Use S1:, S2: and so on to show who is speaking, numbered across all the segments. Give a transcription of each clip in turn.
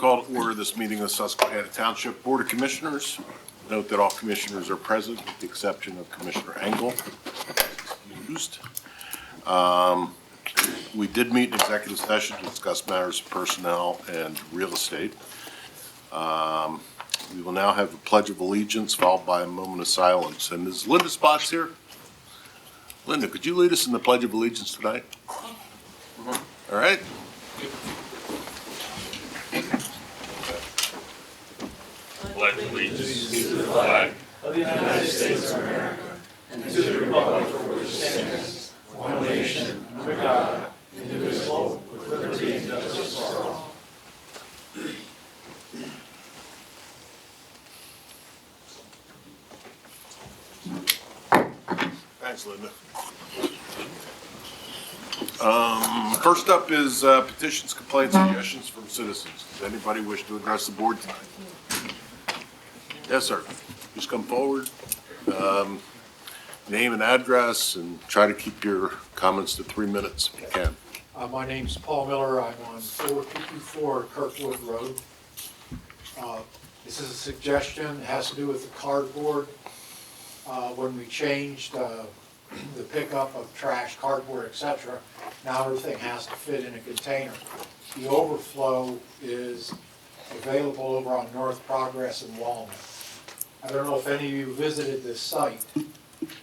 S1: call to order this meeting of the Susquehanna Township Board of Commissioners. Note that all commissioners are present with the exception of Commissioner Engel. Excused. We did meet in executive session to discuss matters of personnel and real estate. We will now have a pledge of allegiance followed by a moment of silence. And is Linda Spots here? Linda, could you lead us in the pledge of allegiance tonight? All right.
S2: Pledge allegiance to the flag of the United States of America and to the republic for which it stands, one nation, under God, indivisible, with liberty and justice for all.
S1: Thanks, Linda. First up is petitions, complaints, suggestions from citizens. Does anybody wish to address the board tonight? Yes, sir. Just come forward. Name and address, and try to keep your comments to 3 minutes if you can.
S3: My name's Paul Miller. I'm on 4224 Kirkwood Road. This is a suggestion. It has to do with the cardboard. When we changed the pickup of trash, cardboard, etc., now everything has to fit in a container. The overflow is available over on North Progress and Walnut. I don't know if any of you visited this site,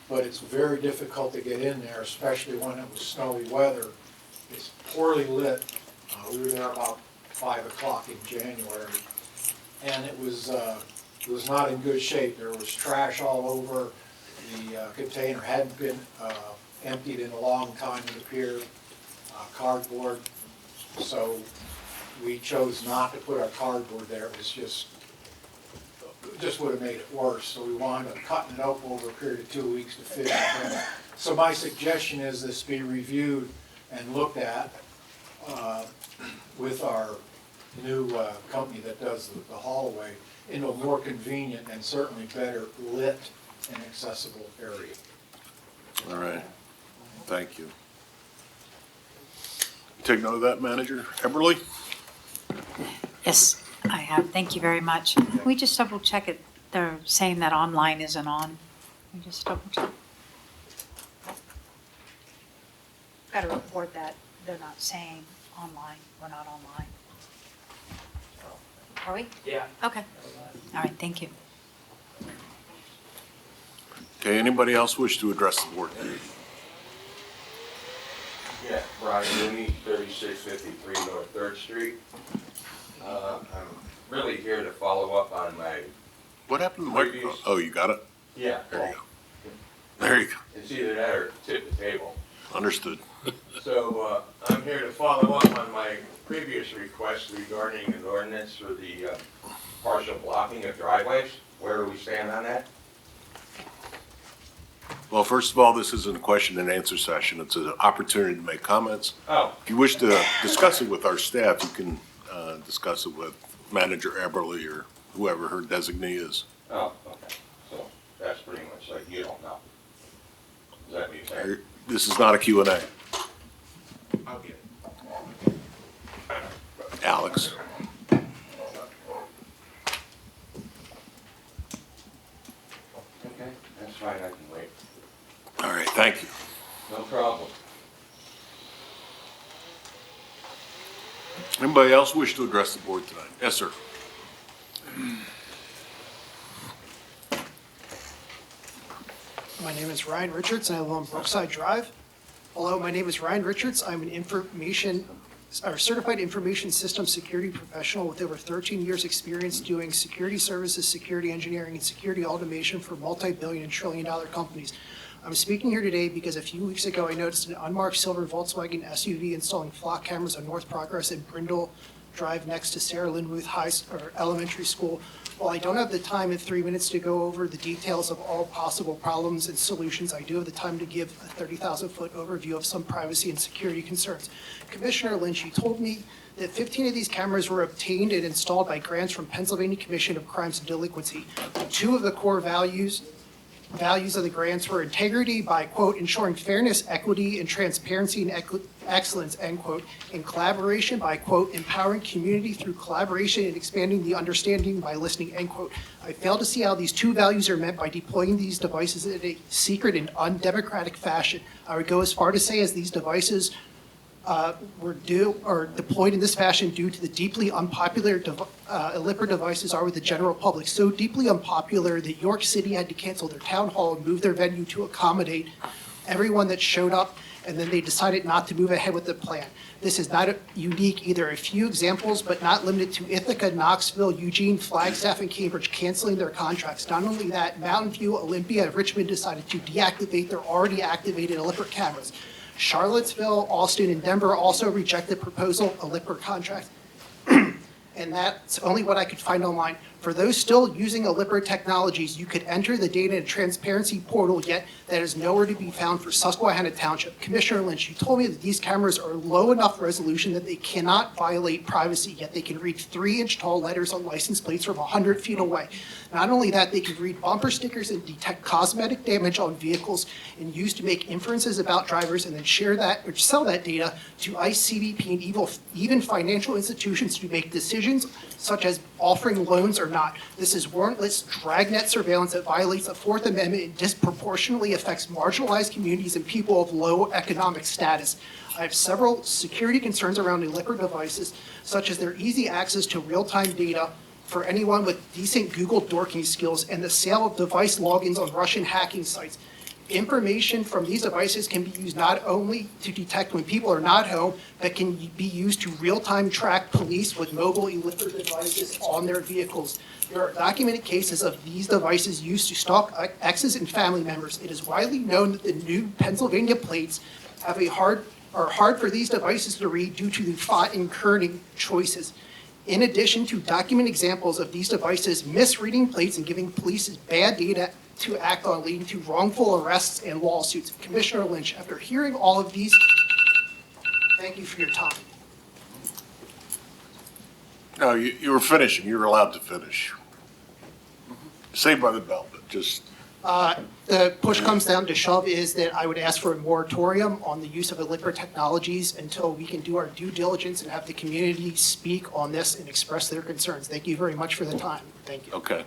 S3: but it's very difficult to get in there, especially when it was snowy weather. It's poorly lit. We were there about 5 o'clock in January, and it was not in good shape. There was trash all over. The container hadn't been emptied in a long time, it appeared, cardboard. So we chose not to put our cardboard there. It was just would have made it worse. So we wound up cutting it up over a period of 2 weeks to fit it in. So my suggestion is this be reviewed and looked at with our new company that does the haulaway into a more convenient and certainly better lit and accessible area.
S1: All right. Thank you. Take note of that, Manager Eberly.
S4: Yes, I have. Thank you very much. Can we just double check it? They're saying that online isn't on. Can we just double check? Got to report that they're not saying online. We're not online. Are we?
S2: Yeah.
S4: Okay. All right. Thank you.
S1: Okay, anybody else wish to address the board?
S5: Yeah, Brian Mooney, 3653 North 3rd Street. I'm really here to follow up on my,
S1: What happened to the microphone? Oh, you got it?
S5: yeah,
S1: There you go. There you go.
S5: it's either that or tip the table.
S1: Understood.
S5: So I'm here to follow up on my previous request regarding an ordinance for the partial blocking of driveways. Where do we stand on that?
S1: Well, first of all, this isn't a question and answer session. It's an opportunity to make comments.
S5: Oh,
S1: If you wish to discuss it with our staff, you can discuss it with Manager Eberly or whoever her designee is.
S5: oh, okay. So that's pretty much like you don't know. Is that what you're saying?
S1: This is not a Q&A.
S5: I'll get it.
S1: Alex.
S5: Okay, that's fine, I can wait.
S1: All right, thank you.
S5: No problem.
S1: Anybody else wish to address the board tonight? Yes, sir.
S6: My name is Ryan Richards, and I live on Brookside Drive. Hello, my name is Ryan Richards. I'm an certified information system security professional with over 13 years' experience doing security services, security engineering, and security automation for multi-billion and trillion-dollar companies. I'm speaking here today because a few weeks ago I noticed an unmarked silver Volkswagen SUV installing flock cameras on North Progress and Brindle Drive next to Sarah Linwood Elementary School. While I don't have the time in 3 minutes to go over the details of all possible problems and solutions, I do have the time to give a 30,000-foot overview of some privacy and security concerns. Commissioner Lynch, you told me that 15 of these cameras were obtained and installed by grants from Pennsylvania Commission of Crimes and Delinquency. Two of the core values values of the grants were integrity by, quote, ensuring fairness, equity, and transparency and excellence, end quote, and collaboration by, quote, empowering community through collaboration and expanding the understanding by listening, end quote. I fail to see how these two values are met by deploying these devices in a secret and undemocratic fashion. I would go as far to say as these devices were deployed in this fashion due to the deeply unpopular Illipper devices are with the general public. So deeply unpopular that York City had to cancel their town hall and move their venue to accommodate everyone that showed up, and then they decided not to move ahead with the plan. This is not unique either. A few examples, but not limited to Ithaca, Knoxville, Eugene, Flagstaff, and Cambridge canceling their contracts. Not only that, Mountain View, Olympia, and Richmond decided to deactivate their already activated Illipper cameras. Charlottesville, Austin, and Denver also rejected proposal Illipper contracts. And that's only what I could find online. For those still using Illipper technologies, you could enter the data and transparency portal, yet that is nowhere to be found for Susquehanna Township. Commissioner Lynch, you told me that these cameras are low enough resolution that they cannot violate privacy, yet they can read 3-inch tall letters on license plates from 100 feet away. Not only that, they can read bumper stickers and detect cosmetic damage on vehicles and use to make inferences about drivers and then share that or sell that data to ICE, CBP, and even financial institutions to make decisions such as offering loans or not. This is warrantless dragnet surveillance that violates the Fourth Amendment and disproportionately affects marginalized communities and people of low economic status. I have several security concerns around Illipper devices, such as their easy access to real-time data for anyone with decent Google dorking skills and the sale of device logins on Russian hacking sites. Information from these devices can be used not only to detect when people are not home, but can be used to real-time track police with mobile Illipper devices on their vehicles. There are documented cases of these devices used to stalk exes and family members. It is widely known that the new Pennsylvania plates are hard for these devices to read due to the font and kerning choices. In addition to documented examples of these devices misreading plates and giving police bad data to act on, leading to wrongful arrests and lawsuits. Commissioner Lynch, after hearing all of these, thank you for your time.
S1: No, you were finishing. You were allowed to finish. Saved by the bell, but just,
S6: The push comes down to shove is that I would ask for a moratorium on the use of Illipper technologies until we can do our due diligence and have the community speak on this and express their concerns. Thank you very much for the time. Thank you.
S1: okay.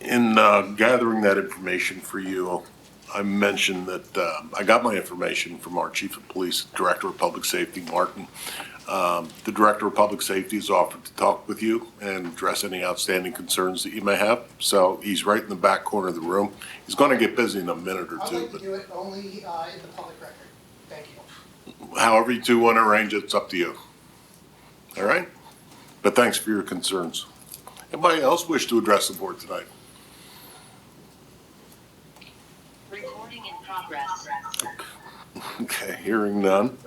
S1: In gathering that information for you, I mentioned that I got my information from our Chief of Police, Director of Public Safety, Martin. The Director of Public Safety has offered to talk with you and address any outstanding concerns that you may have. So he's right in the back corner of the room. He's going to get busy in a minute or
S6: I'd
S1: two,
S6: like to
S1: but
S6: do it only in the public record. Thank you.
S1: however you two want to arrange it, it's up to you. All right? But thanks for your concerns. Anybody else wish to address the board tonight?
S7: Recording in progress.
S1: Okay, hearing none.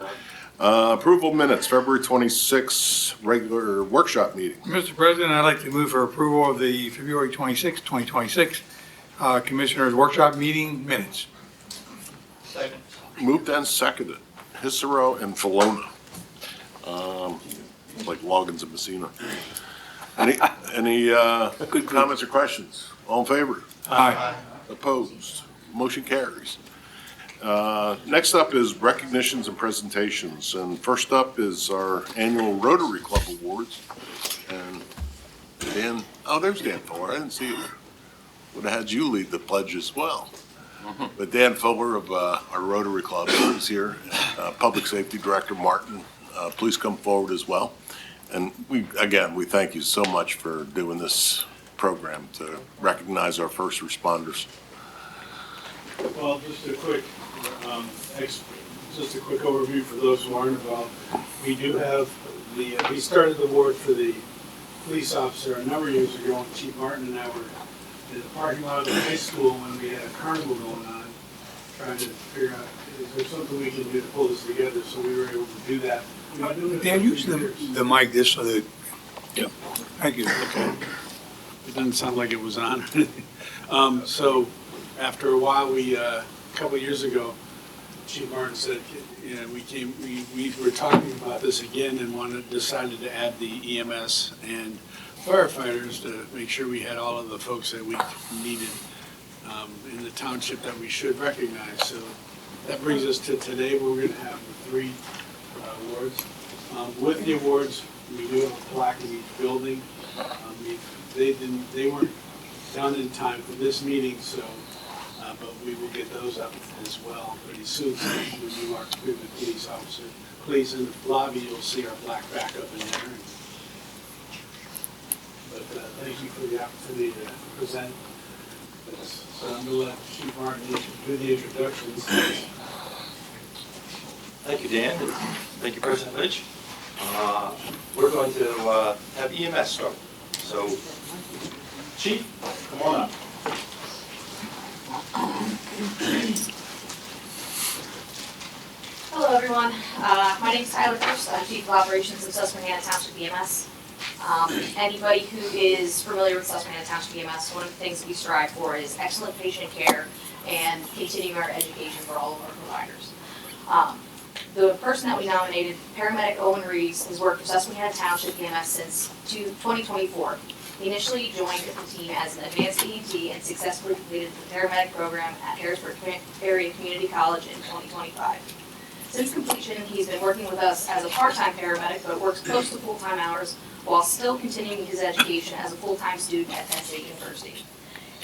S1: Approval minutes, February 26th, regular workshop meeting.
S8: Mr. President, I'd like to move for approval of the February 26, 2026 Commissioners' Workshop Meeting minutes.
S3: Second.
S1: Moved and seconded. Hissaro and Falona. Like Loggins and Messina. Any comments or questions? All in favor?
S8: Aye.
S1: Opposed? Motion carries. Next up is recognitions and presentations. And first up is our annual Rotary Club Awards. And Dan, oh, there's Dan Fuller. I didn't see you. Would have had you lead the pledge as well. But Dan Fuller of our Rotary Club is here. Public Safety Director Martin, please come forward as well. And we thank you so much for doing this program to recognize our first responders.
S9: Well, just a quick overview for those who aren't involved. We do have we started the award for the police officer a number of years ago when Chief Martin and I were in the parking lot of the high school when we had a carnival going on, trying to figure out, is there something we can do to pull this together? So we were able to do that.
S8: Dan, use the mic this so that, yeah, thank you.
S9: Okay. It doesn't sound like it was on. So after a while, a couple of years ago, Chief Martin said, you know, we were talking about this again and decided to add the EMS and firefighters to make sure we had all of the folks that we needed in the township that we should recognize. So that brings us to today, where we're going to have the 3 awards. With the awards, we do have a plaque in each building. They weren't done in time for this meeting, so, but we will get those up as well pretty soon. So when you are the police officer, please, in the lobby, you'll see our plaque back up in there. But thank you for the opportunity to present this. So I'm going to let Chief Martin do the introductions.
S10: Thank you, Dan. Thank you, President Lynch. We're going to have EMS start. So, Chief, come on up.
S11: Hello, everyone. My name is Tyler First. I'm Chief of Operations of Susquehanna Township EMS. Anybody who is familiar with Susquehanna Township EMS, one of the things we strive for is excellent patient care and continuing our education for all of our providers. The person that we nominated, paramedic Owen Reeves, has worked for Susquehanna Township EMS since 2024. He initially joined the team as an advanced EET and successfully completed the paramedic program at Harrisburg Area Community College in 2025. Since completion, he's been working with us as a part-time paramedic, but works close to full-time hours while still continuing his education as a full-time student at Penn State University.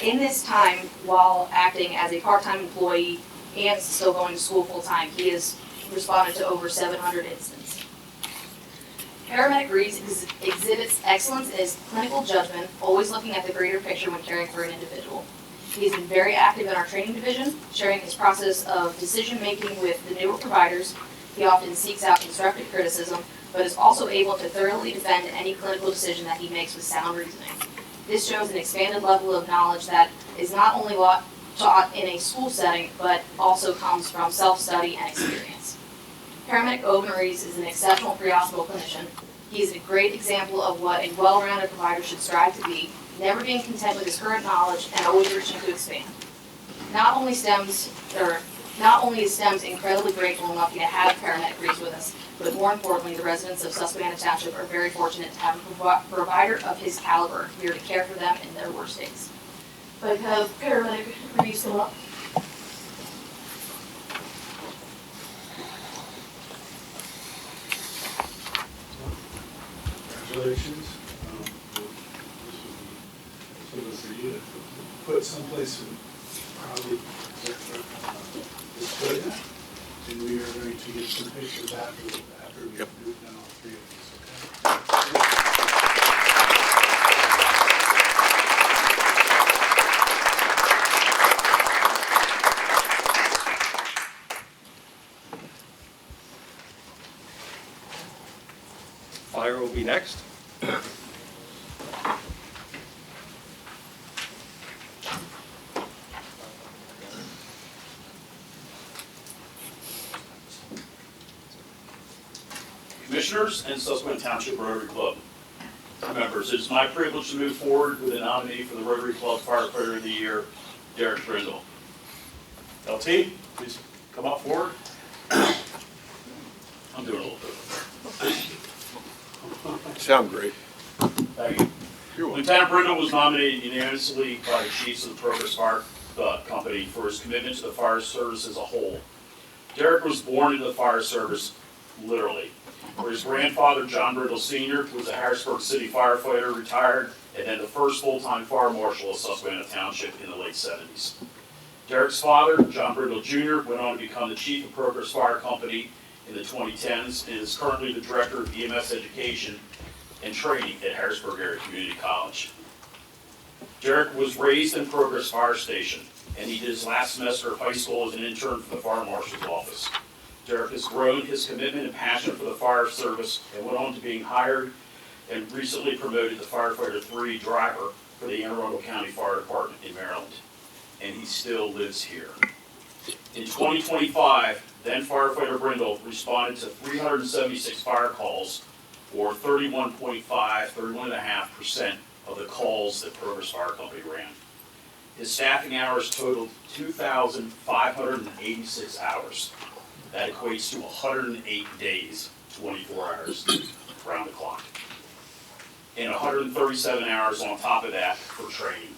S11: In this time, while acting as a part-time employee and still going to school full-time, he has responded to over 700 incidents. Paramedic Reeves exhibits excellence in his clinical judgment, always looking at the greater picture when caring for an individual. He's been very active in our training division, sharing his process of decision-making with the newer providers. He often seeks out constructive criticism, but is also able to thoroughly defend any clinical decision that he makes with sound reasoning. This shows an expanded level of knowledge that is not only taught in a school setting, but also comes from self-study and experience. Paramedic Owen Reeves is an exceptional pre-hospital clinician. He is a great example of what a well-rounded provider should strive to be, never being content with his current knowledge and always reaching to expand. Not only is STEMS incredibly grateful and lucky to have paramedic Reeves with us, but more importantly, the residents of Susquehanna Township are very fortunate to have a provider of his caliber here to care for them in their worst days. But have paramedic Reeves come up.
S9: Congratulations. This will be for you to put someplace probably this good. And we are going to get some pictures after we do done all 3 of these, okay?
S10: Fire will be next.
S2: Commissioners and Susquehanna Township Rotary Club members, it is my privilege to move forward with a nominee for the Rotary Club Firefighter of the Year, Derek Brindle. LT, please come up forward. I'm doing a little bit.
S1: Sound great.
S2: Thank you.
S1: You're welcome.
S2: Lieutenant Brindle was nominated unanimously by the chiefs of the Progress Fire Company for his commitment to the fire service as a whole. Derek was born into the fire service, literally, where his grandfather, John Brindle Sr., was a Harrisburg City firefighter, retired, and then the first full-time fire marshal of Susquehanna Township in the late 70s. Derek's father, John Brindle Jr., went on to become the chief of Progress Fire Company in the 2010s and is currently the director of EMS education and training at Harrisburg Area Community College. Derek was raised in Progress Fire Station, and he did his last semester of high school as an intern for the fire marshal's office. Derek has grown his commitment and passion for the fire service and went on to being hired and recently promoted to Firefighter 3 driver for the Anne Arundel County Fire Department in Maryland. And he still lives here. In 2025, then firefighter Brindle responded to 376 fire calls, or 31.5% of the calls that Progress Fire Company ran. His staffing hours totaled 2,586 hours. That equates to 108 days, 24 hours around the clock. And 137 hours on top of that for training.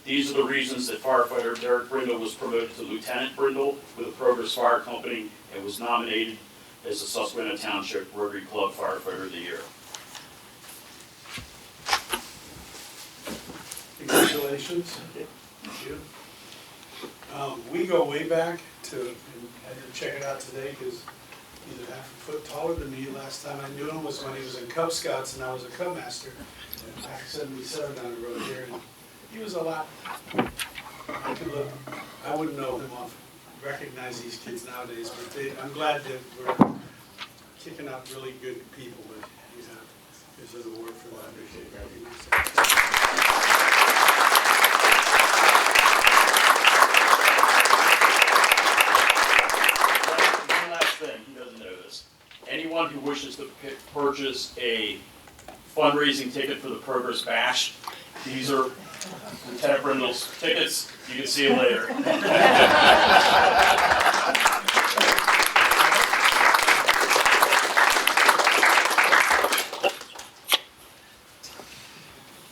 S2: These are the reasons that firefighter Derek Brindle was promoted to Lieutenant Brindle with the Progress Fire Company and was nominated as the Susquehanna Township Rotary Club Firefighter of the Year.
S9: Congratulations. Thank you. We go way back to, and I didn't check it out today because he's a half a foot taller than me. Last time I knew him was when he was in Cub Scouts and I was a Cub Master. Back in '77 down the road here. And he was a lot, I wouldn't know him off, recognize these kids nowadays, but I'm glad that we're kicking out really good people. But he's an award for that. I appreciate it. Recognize that.
S2: One last thing, he doesn't know this. Anyone who wishes to purchase a fundraising ticket for the Progress Bash, these are Lieutenant Brindle's tickets. You can see them later.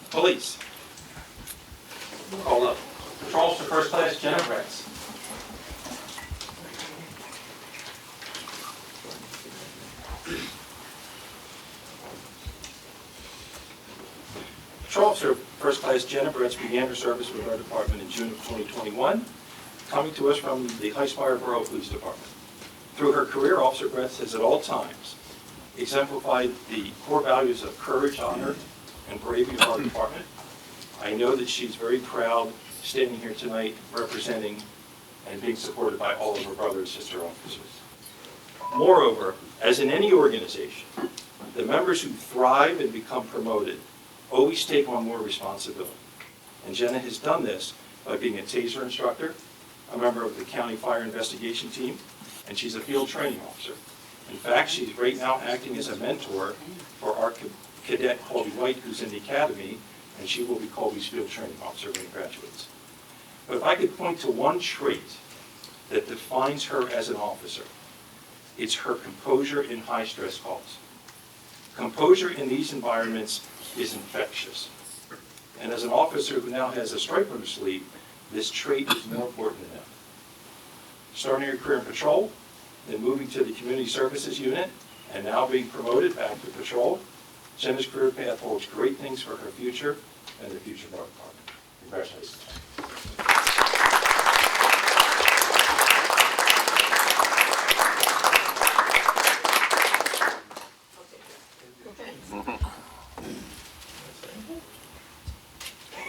S10: Police. Call up. Patrol Officer First Class Jenna Bretz. Patrol Officer First Class Jenna Bretz began her service with our department in June of 2021, coming to us from the Heismeyer Borough Police Department. Through her career, Officer Bretz has at all times exemplified the core values of courage, honor, and bravery of our department. I know that she's very proud standing here tonight representing and being supported by all of her brother and sister officers. Moreover, as in any organization, the members who thrive and become promoted always take on more responsibility. And Jenna has done this by being a TASER instructor, a member of the County Fire Investigation Team, and she's a field training officer. In fact, she's right now acting as a mentor for our cadet Colby White, who's in the academy, and she will be Colby's field training officer when he graduates. But if I could point to one trait that defines her as an officer, it's her composure in high-stress calls. Composure in these environments is infectious. And as an officer who now has a stripe on her sleeve, this trait is more important than ever. Starting her career in patrol, then moving to the Community Services Unit, and now being promoted back to patrol, Jenna's career path holds great things for her future and the future of our department. Congratulations.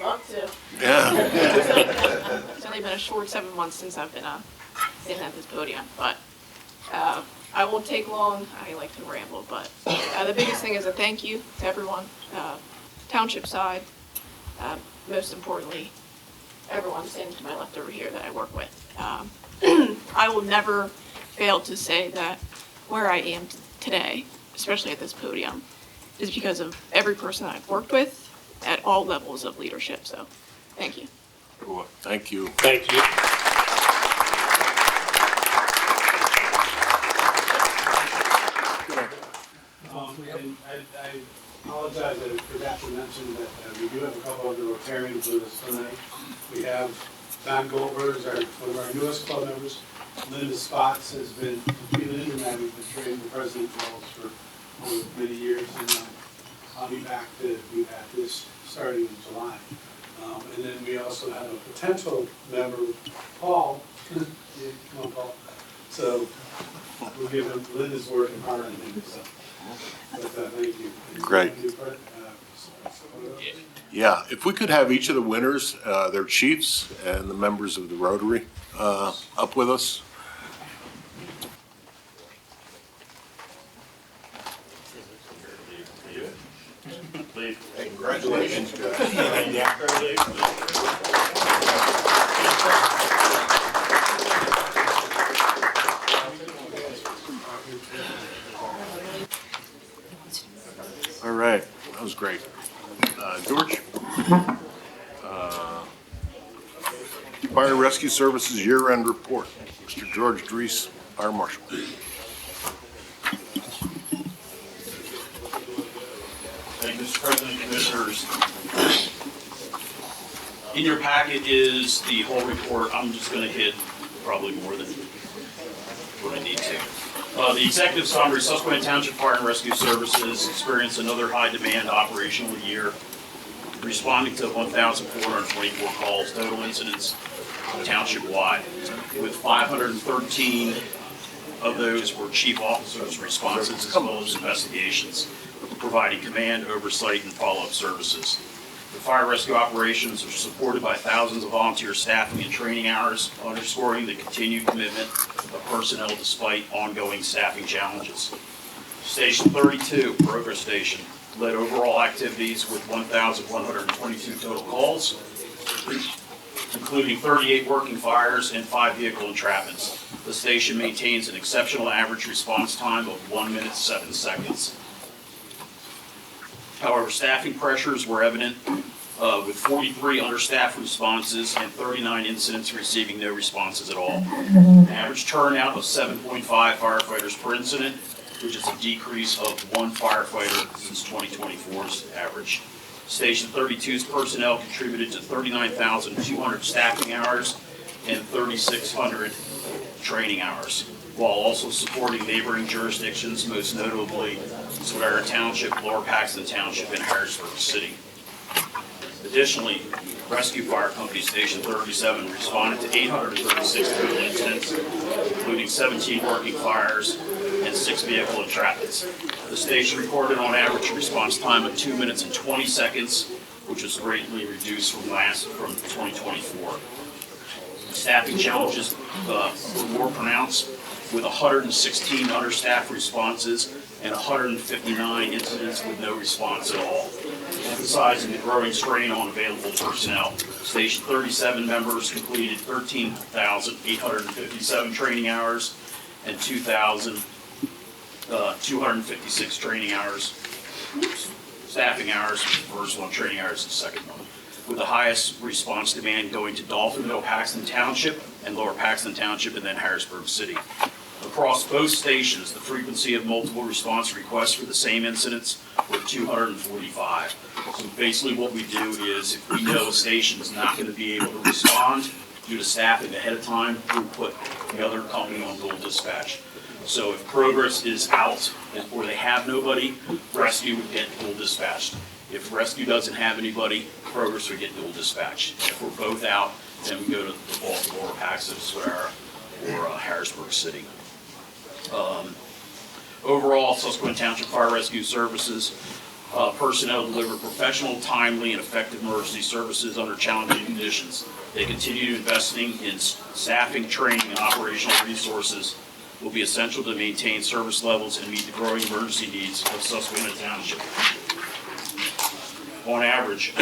S12: Love to.
S1: Yeah.
S12: It's only been a short 7 months since I've been sitting at this podium, but I won't take long. I like to ramble, but the biggest thing is a thank you to everyone, township side, most importantly, everyone standing to my left over here that I work with. I will never fail to say that where I am today, especially at this podium, is because of every person that I've worked with at all levels of leadership. So, thank you.
S1: Thank you.
S2: Thank you.
S9: And I apologize, I forgot to mention that we do have a couple of the Rotarians with us tonight. We have Don Goldberg, one of our newest club members. Linda Spots has been, she's an internet, we've been training the president roles for many years, and I'll be back to do that this starting in July. And then we also have a potential member, Paul. Yeah, come on, Paul. So we'll give him, Linda's working hard on him, so. But thank you.
S1: Great. Yeah, if we could have each of the winners, their chiefs and the members of the Rotary up with us. Hey, congratulations, guys. All right, that was great. George? Fire Rescue Services Year-End Report. Mr. George Dries, Fire Marshal.
S2: Thank you, Mr. President, Commissioners.
S13: In your packet is the whole report. I'm just going to hit probably more than what I need to. The executive summary: Susquehanna Township Fire and Rescue Services experienced another high-demand operational year, responding to 1,424 calls, total incidents township-wide, with 513 of those were chief officers' responses as well as investigations, providing command, oversight, and follow-up services. The fire rescue operations are supported by thousands of volunteer staffing and training hours, underscoring the continued commitment of personnel despite ongoing staffing challenges. Station 32, Progress Station, led overall activities with 1,122 total calls, including 38 working fires and 5 vehicle entrapments. The station maintains an exceptional average response time of 1 minute 7 seconds. However, staffing pressures were evident with 43 understaffed responses and 39 incidents receiving no responses at all. An average turnout of 7.5 firefighters per incident, which is a decrease of 1 firefighter since 2024's average. Station 32's personnel contributed to 39,200 staffing hours and 3,600 training hours, while also supporting neighboring jurisdictions, most notably Susquehanna Township, Lower Paxton Township, and Harrisburg City. Additionally, Rescue Fire Company Station 37 responded to 836 total incidents, including 17 working fires and 6 vehicle entrapments. The station recorded on average a response time of 2 minutes and 20 seconds, which was greatly reduced from 2024. Staffing challenges were more pronounced, with 116 understaffed responses and 159 incidents with no response at all. Emphasizing the growing strain on available personnel, Station 37 members completed 13,857 training hours and 2,256 training hours, staffing hours, the first one, training hours the second one, with the highest response demand going to Dolphinville, Paxton Township, and Lower Paxton Township, and then Harrisburg City. Across both stations, the frequency of multiple response requests for the same incidents were 245. So basically what we do is, if we know a station is not going to be able to respond due to staffing ahead of time, we'll put the other company on dual dispatch. So if Progress is out or they have nobody, Rescue would get dual dispatched. If Rescue doesn't have anybody, Progress would get dual dispatched. If we're both out, then we go to the Lower Paxton or Harrisburg City. Overall, Susquehanna Township Fire Rescue Services personnel deliver professional, timely, and effective emergency services under challenging conditions. They continue investing in staffing, training, and operational resources will be essential to maintain service levels and meet the growing emergency needs of Susquehanna Township. On average,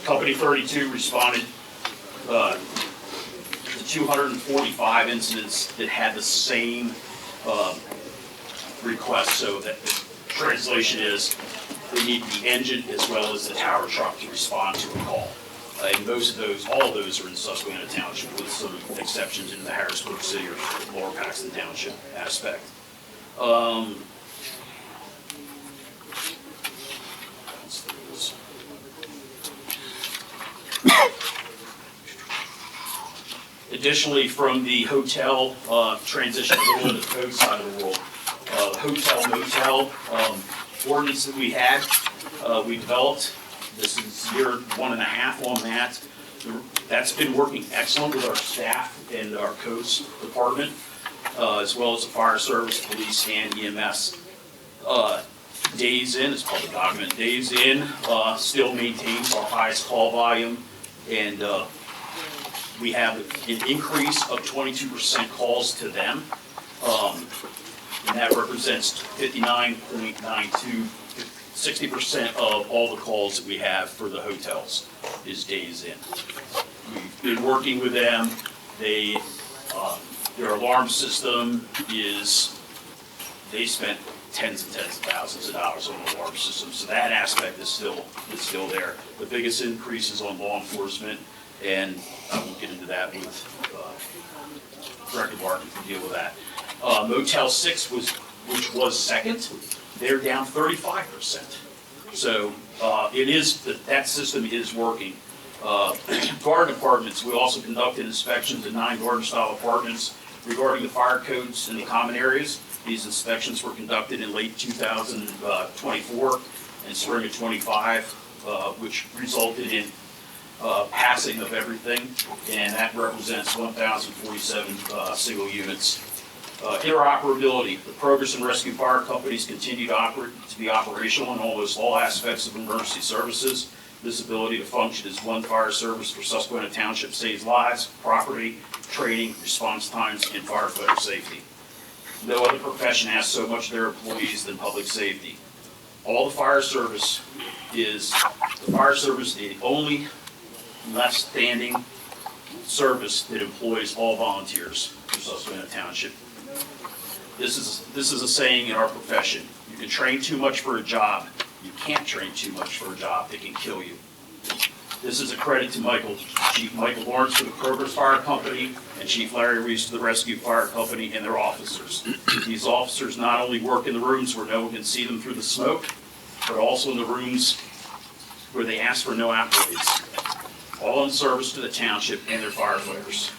S13: Company 32 responded to 245 incidents that had the same request. So that the translation is they need the engine as well as the tower truck to respond to a call. And most of those, all of those are in Susquehanna Township, with some exceptions in the Harrisburg City or Lower Paxton Township aspect. Additionally, from the hotel transition a little to the code side of the world, hotel motel ordinance that we had, we developed. This is year 1.5 on that. That's been working excellent with our staff and our codes department, as well as the fire service, police, and EMS. Days in, it's called the document, days in still maintains our highest call volume, and we have an increase of 22% calls to them, and that represents 59.92, 60% of all the calls that we have for the hotels is days in. We've been working with them. They, their alarm system is, they spent tens and tens of thousands of dollars on the alarm system, so that aspect is still there. The biggest increase is on law enforcement, and I won't get into that with Director Barton to deal with that. Motel 6 which was second, they're down 35%. So it is, that system is working. Garden apartments, we also conducted inspections in 9 garden-style apartments regarding the fire codes in the common areas. These inspections were conducted in late 2024 and spring of '25, which resulted in passing of everything, and that represents 1,047 single units. Interoperability, the Progress and Rescue Fire Companies continue to be operational in almost all aspects of emergency services. This ability to function as one fire service for Susquehanna Township saves lives, property, training, response times, and firefighter safety. No other profession asks so much of their employees than public safety. The fire service is the only left-standing service that employs all volunteers for Susquehanna Township. This is a saying in our profession. You can train too much for a job. You can't train too much for a job that can kill you. This is a credit to Chief Michael Lawrence for the Progress Fire Company and Chief Larry Reese to the Rescue Fire Company and their officers. These officers not only work in the rooms where no one can see them through the smoke, but also in the rooms where they ask for no accolades, all in service to the township and their firefighters.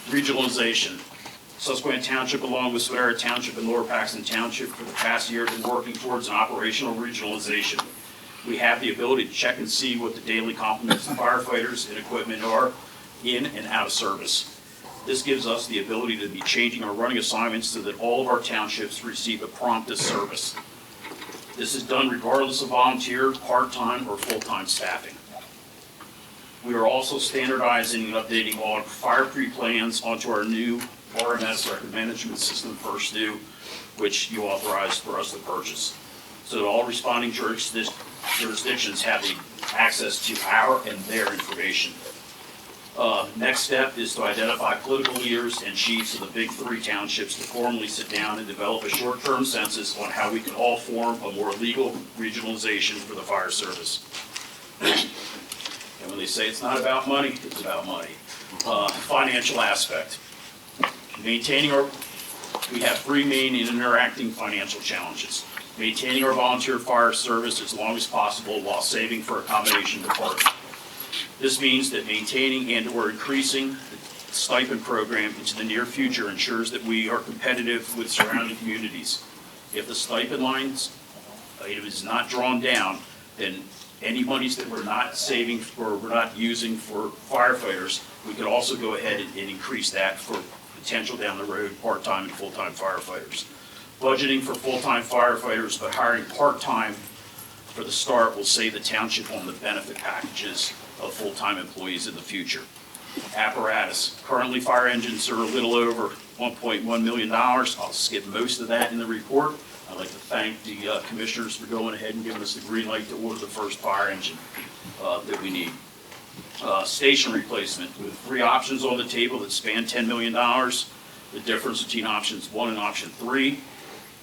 S13: Regionalization. Susquehanna Township, along with Swiderra Township and Lower Paxton Township, for the past year have been working towards an operational regionalization. We have the ability to check and see what the daily complements of firefighters and equipment are in and out of service. This gives us the ability to be changing our running assignments so that all of our townships receive a promptest service. This is done regardless of volunteer, part-time, or full-time staffing. We are also standardizing and updating all fire pre-plans onto our new RMS, Record Management System, First Due, which you authorized for us to purchase, so that all responding jurisdictions have the access to our and their information. Next step is to identify political leaders and chiefs of the big 3 townships to formally sit down and develop a short-term census on how we can all form a more legal regionalization for the fire service. And when they say it's not about money, it's about money. Financial aspect. We have 3 main and interacting financial challenges. Maintaining our volunteer fire service as long as possible while saving for a combination department. This means that maintaining and/or increasing the stipend program into the near future ensures that we are competitive with surrounding communities. If the stipend lines item is not drawn down, then any monies that we're not saving or we're not using for firefighters, we could also go ahead and increase that for potential down the road, part-time and full-time firefighters. Budgeting for full-time firefighters, but hiring part-time for the start will save the township on the benefit packages of full-time employees in the future. Apparatus. Currently, fire engines are a little over $1.1 million. I'll skip most of that in the report. I'd like to thank the commissioners for going ahead and giving us the green light to order the first fire engine that we need. Station replacement, with 3 options on the table that span $10 million. The difference between options 1 and option 3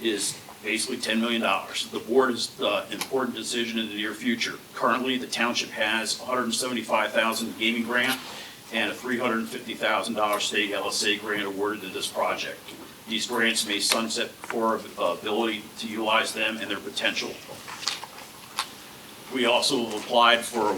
S13: is basically $10 million. The board is an important decision in the near future. Currently, the township has $175,000 gaming grant and a $350,000 state LSA grant awarded to this project. These grants may sunset before our ability to utilize them and their potential. We also applied for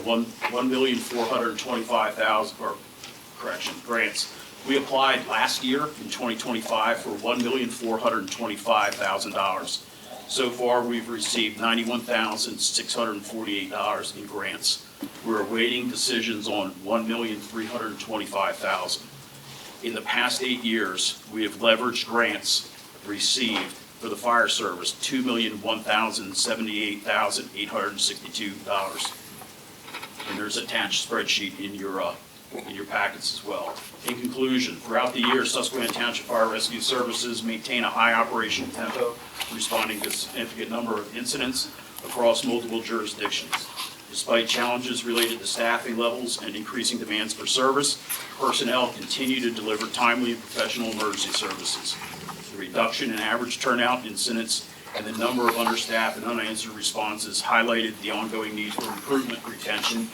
S13: grants. We applied last year in 2025 for $1,425,000. So far, we've received $91,648 in grants. We're awaiting decisions on $1,325,000. In the past 8 years, we have leveraged grants received for the fire service, $2,178,862. And there's an attached spreadsheet in your packets as well. In conclusion, throughout the year, Susquehanna Township Fire Rescue Services maintain a high operational tempo, responding to a significant number of incidents across multiple jurisdictions. Despite challenges related to staffing levels and increasing demands for service, personnel continue to deliver timely and professional emergency services. The reduction in average turnout incidents and the number of understaffed and unanswered responses highlighted the ongoing need for improvement, retention,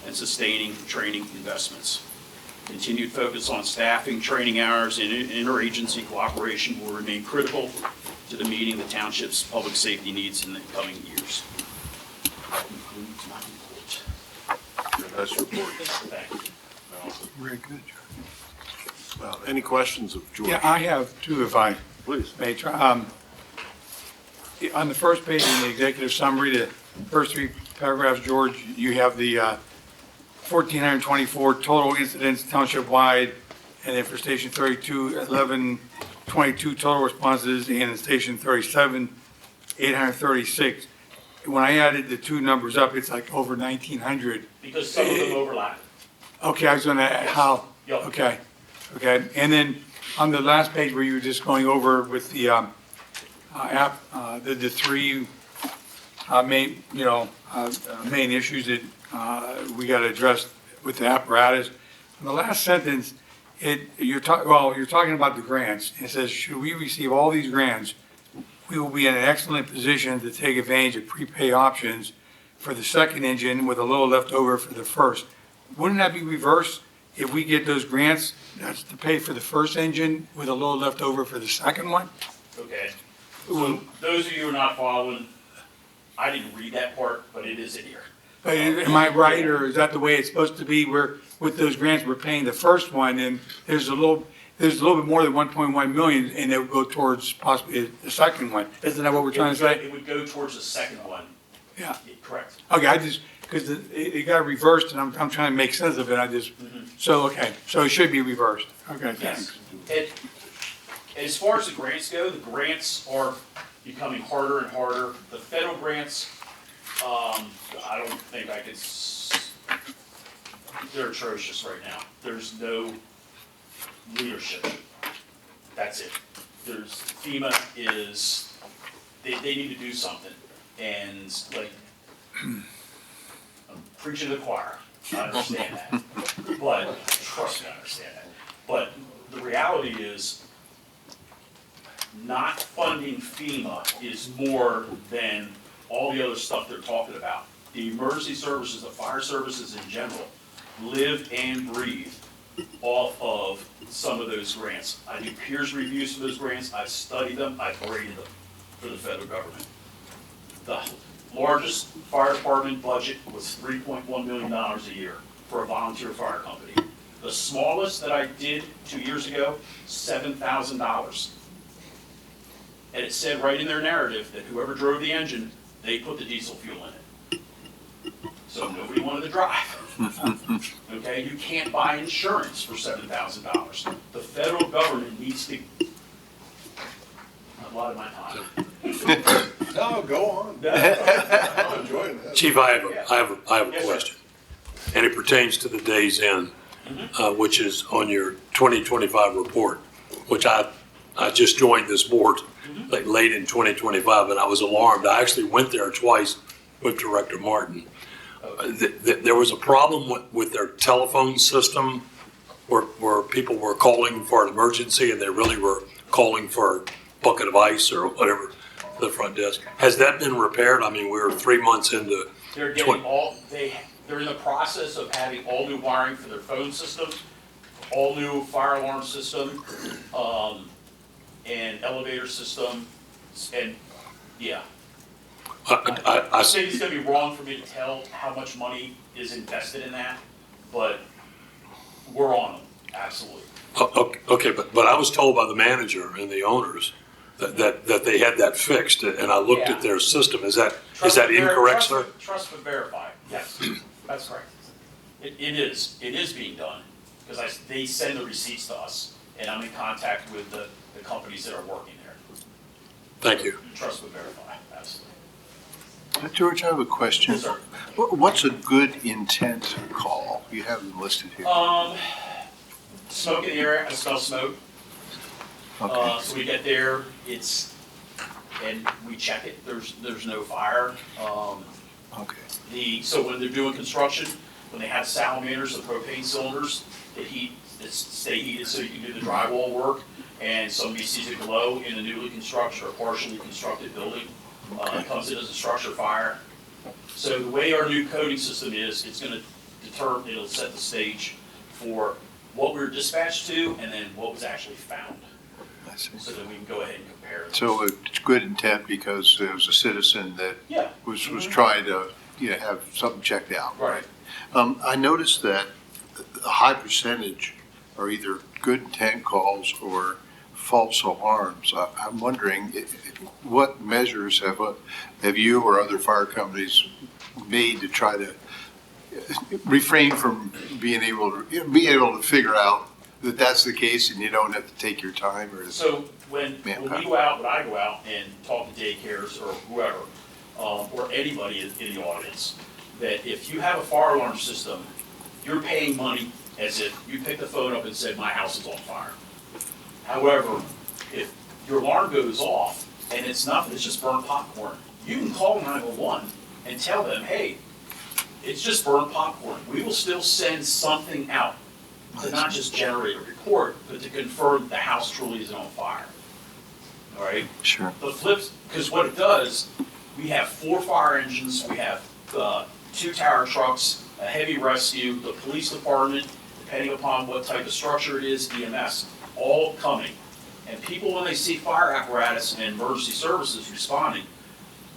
S13: and sustaining training investments. Continued focus on staffing, training hours, and interagency cooperation will remain critical to the meeting the township's public safety needs in the coming years. That concludes my report.
S1: Nice report.
S13: Thank you.
S8: Very good.
S1: Any questions of George?
S8: Yeah, I have two, if I
S1: Please.
S8: may try. On the first page in the executive summary, the first three paragraphs, George, you have the 1,424 total incidents township-wide, and then for Station 32, 1,122 total responses, and in Station 37, 836. When I added the two numbers up, it's like over 1,900.
S13: Because some of them overlap.
S8: Okay, I was gonna, how?
S13: Yep.
S8: Okay, okay. And then on the last page where you were just going over with the the three main, main issues that we got to address with the apparatus. In the last sentence, you're talking about the grants. It says, should we receive all these grants, we will be in an excellent position to take advantage of prepay options for the second engine with a little left over for the first. Wouldn't that be reversed? If we get those grants, that's to pay for the first engine with a little left over for the second one?
S13: Okay. So those of you who are not following, I didn't read that part, but it is in here.
S8: But am I right, or is that the way it's supposed to be? With those grants, we're paying the first one, and there's a little bit more than 1.1 million, and it would go towards possibly the second one. Isn't that what we're trying to say?
S13: It would go towards the second one.
S8: Yeah.
S13: Correct.
S8: Okay, because it got reversed, and I'm trying to make sense of it, so it should be reversed. Okay, thanks.
S13: Yes. As far as the grants go, the grants are becoming harder and harder. The federal grants, I don't think I could, they're atrocious right now. There's no leadership. That's it. FEMA is, they need to do something. And like, I'm preaching to the choir. I understand that. But, trust me, I understand that. But the reality is, not funding FEMA is more than all the other stuff they're talking about. The emergency services, the fire services in general, live and breathe off of some of those grants. I do peers reviews for those grants, I've studied them, I've graded them for the federal government. The largest fire department budget was $3.1 million a year for a volunteer fire company. The smallest that I did 2 years ago, $7,000. And it said right in their narrative that whoever drove the engine, they put the diesel fuel in it. So nobody wanted to drive. Okay, you can't buy insurance for $7,000. The federal government needs to, a lot of my time.
S1: No, go on. I'm enjoying that.
S14: Chief, I have a
S13: Yes,
S14: question, and it pertains to the days in, which is on your 2025 report, which I just joined this board like late in 2025, and I was alarmed. I actually went there twice with Director Martin. There was a problem with their telephone system where people were calling for an emergency and they really were calling for a bucket of ice or whatever for the front desk. Has that been repaired? I mean, we're 3 months into.
S13: They're getting they're in the process of having all new wiring for their phone system, all new fire alarm system, and elevator system, and yeah. I think it's gonna be wrong for me to tell how much money is invested in that, but we're on them, absolutely.
S14: Okay, but I was told by the manager and the owners that they had that fixed, and I looked at their system. Is that incorrect, sir?
S13: Trust but verify, yes, that's correct. It is being done, because they send the receipts to us, and I'm in contact with the companies that are working there.
S14: Thank you.
S13: Trust but verify, absolutely.
S15: George, I have a question.
S13: Yes, sir.
S15: What's a good intent call? You have them listed here.
S13: Smoke in the area, I smell smoke.
S15: Okay.
S13: So we get there, and we check it, there's no fire.
S15: Okay.
S13: So when they're doing construction, when they have salamanders, the propane cylinders, stay heated so you can do the drywall work, and somebody sees a glow in a newly constructed or partially constructed building, it comes in as a structure fire. So the way our new coding system is, it's gonna it'll set the stage for what we were dispatched to and then what was actually found.
S15: I see.
S13: So that we can go ahead and compare those.
S15: So it's good intent because there was a citizen that was trying to have something checked out.
S13: Right.
S15: I noticed that a high percentage are either good intent calls or false alarms. I'm wondering what measures have you or other fire companies made to try to refrain from being able to figure out that that's the case and you don't have to take your time or?
S13: So when we go out, when I go out and talk to daycares or whoever, or anybody in the audience, that if you have a fire alarm system, you're paying money as if you picked the phone up and said, my house is on fire. However, if your alarm goes off and it's nothing, it's just burnt popcorn, you can call 911 and tell them, hey, it's just burnt popcorn. We will still send something out to not just generate a report, but to confirm the house truly isn't on fire. All right?
S15: Sure.
S13: The flips, because what it does, we have 4 fire engines, we have 2 tower trucks, a heavy rescue, the police department, depending upon what type of structure it is, EMS, all coming. And people, when they see fire apparatus and emergency services responding,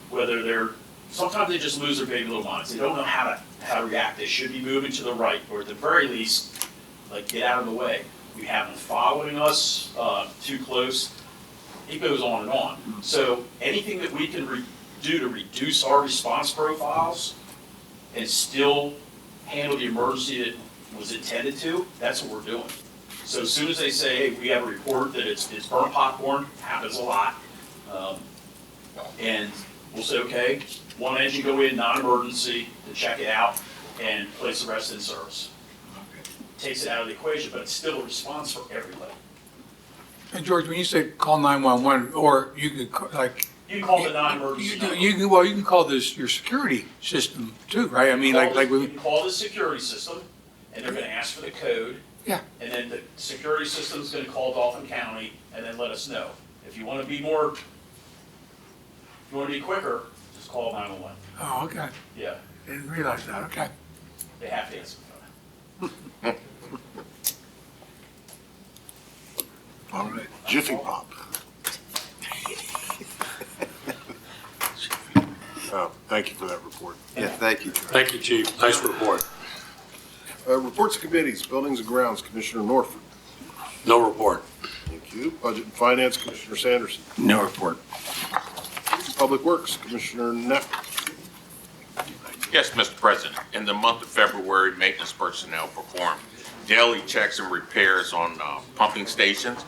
S13: whether they're, sometimes they just lose their baby little minds. They don't know how to react. They should be moving to the right, or at the very least, like, get out of the way. We have them following us too close. It goes on and on. So anything that we can do to reduce our response profiles and still handle the emergency that was intended to, that's what we're doing. So as soon as they say, hey, we have a report that it's burnt popcorn, happens a lot, and we'll say, okay, one engine go in, non-emergency, to check it out and place the rest in service. Takes it out of the equation, but it's still a response for everybody.
S8: And George, when you say call 911, or you could, like.
S13: You can call the non-emergency number.
S8: You can call this your security system too, right? I mean,
S13: You
S8: with.
S13: can call the security system, and they're gonna ask for the code.
S8: Yeah.
S13: And then the security system's gonna call Dauphin County and then let us know. If you wanna be more, if you wanna be quicker, just call 911.
S8: Oh, okay.
S13: Yeah,
S8: Didn't realize that, okay.
S13: they have to answer the phone.
S1: All right, Jiffy Pop. Thank you for that report.
S15: Yeah, thank you.
S14: Thank you, Chief. Nice report.
S1: Reports of committees, Buildings and Grounds, Commissioner Norfolk.
S14: No report.
S1: Thank you. Budget and Finance, Commissioner Sanderson.
S15: No report.
S1: Public Works, Commissioner Knapp.
S5: Yes, Mr. President. In the month of February, maintenance personnel performed daily checks and repairs on pumping stations.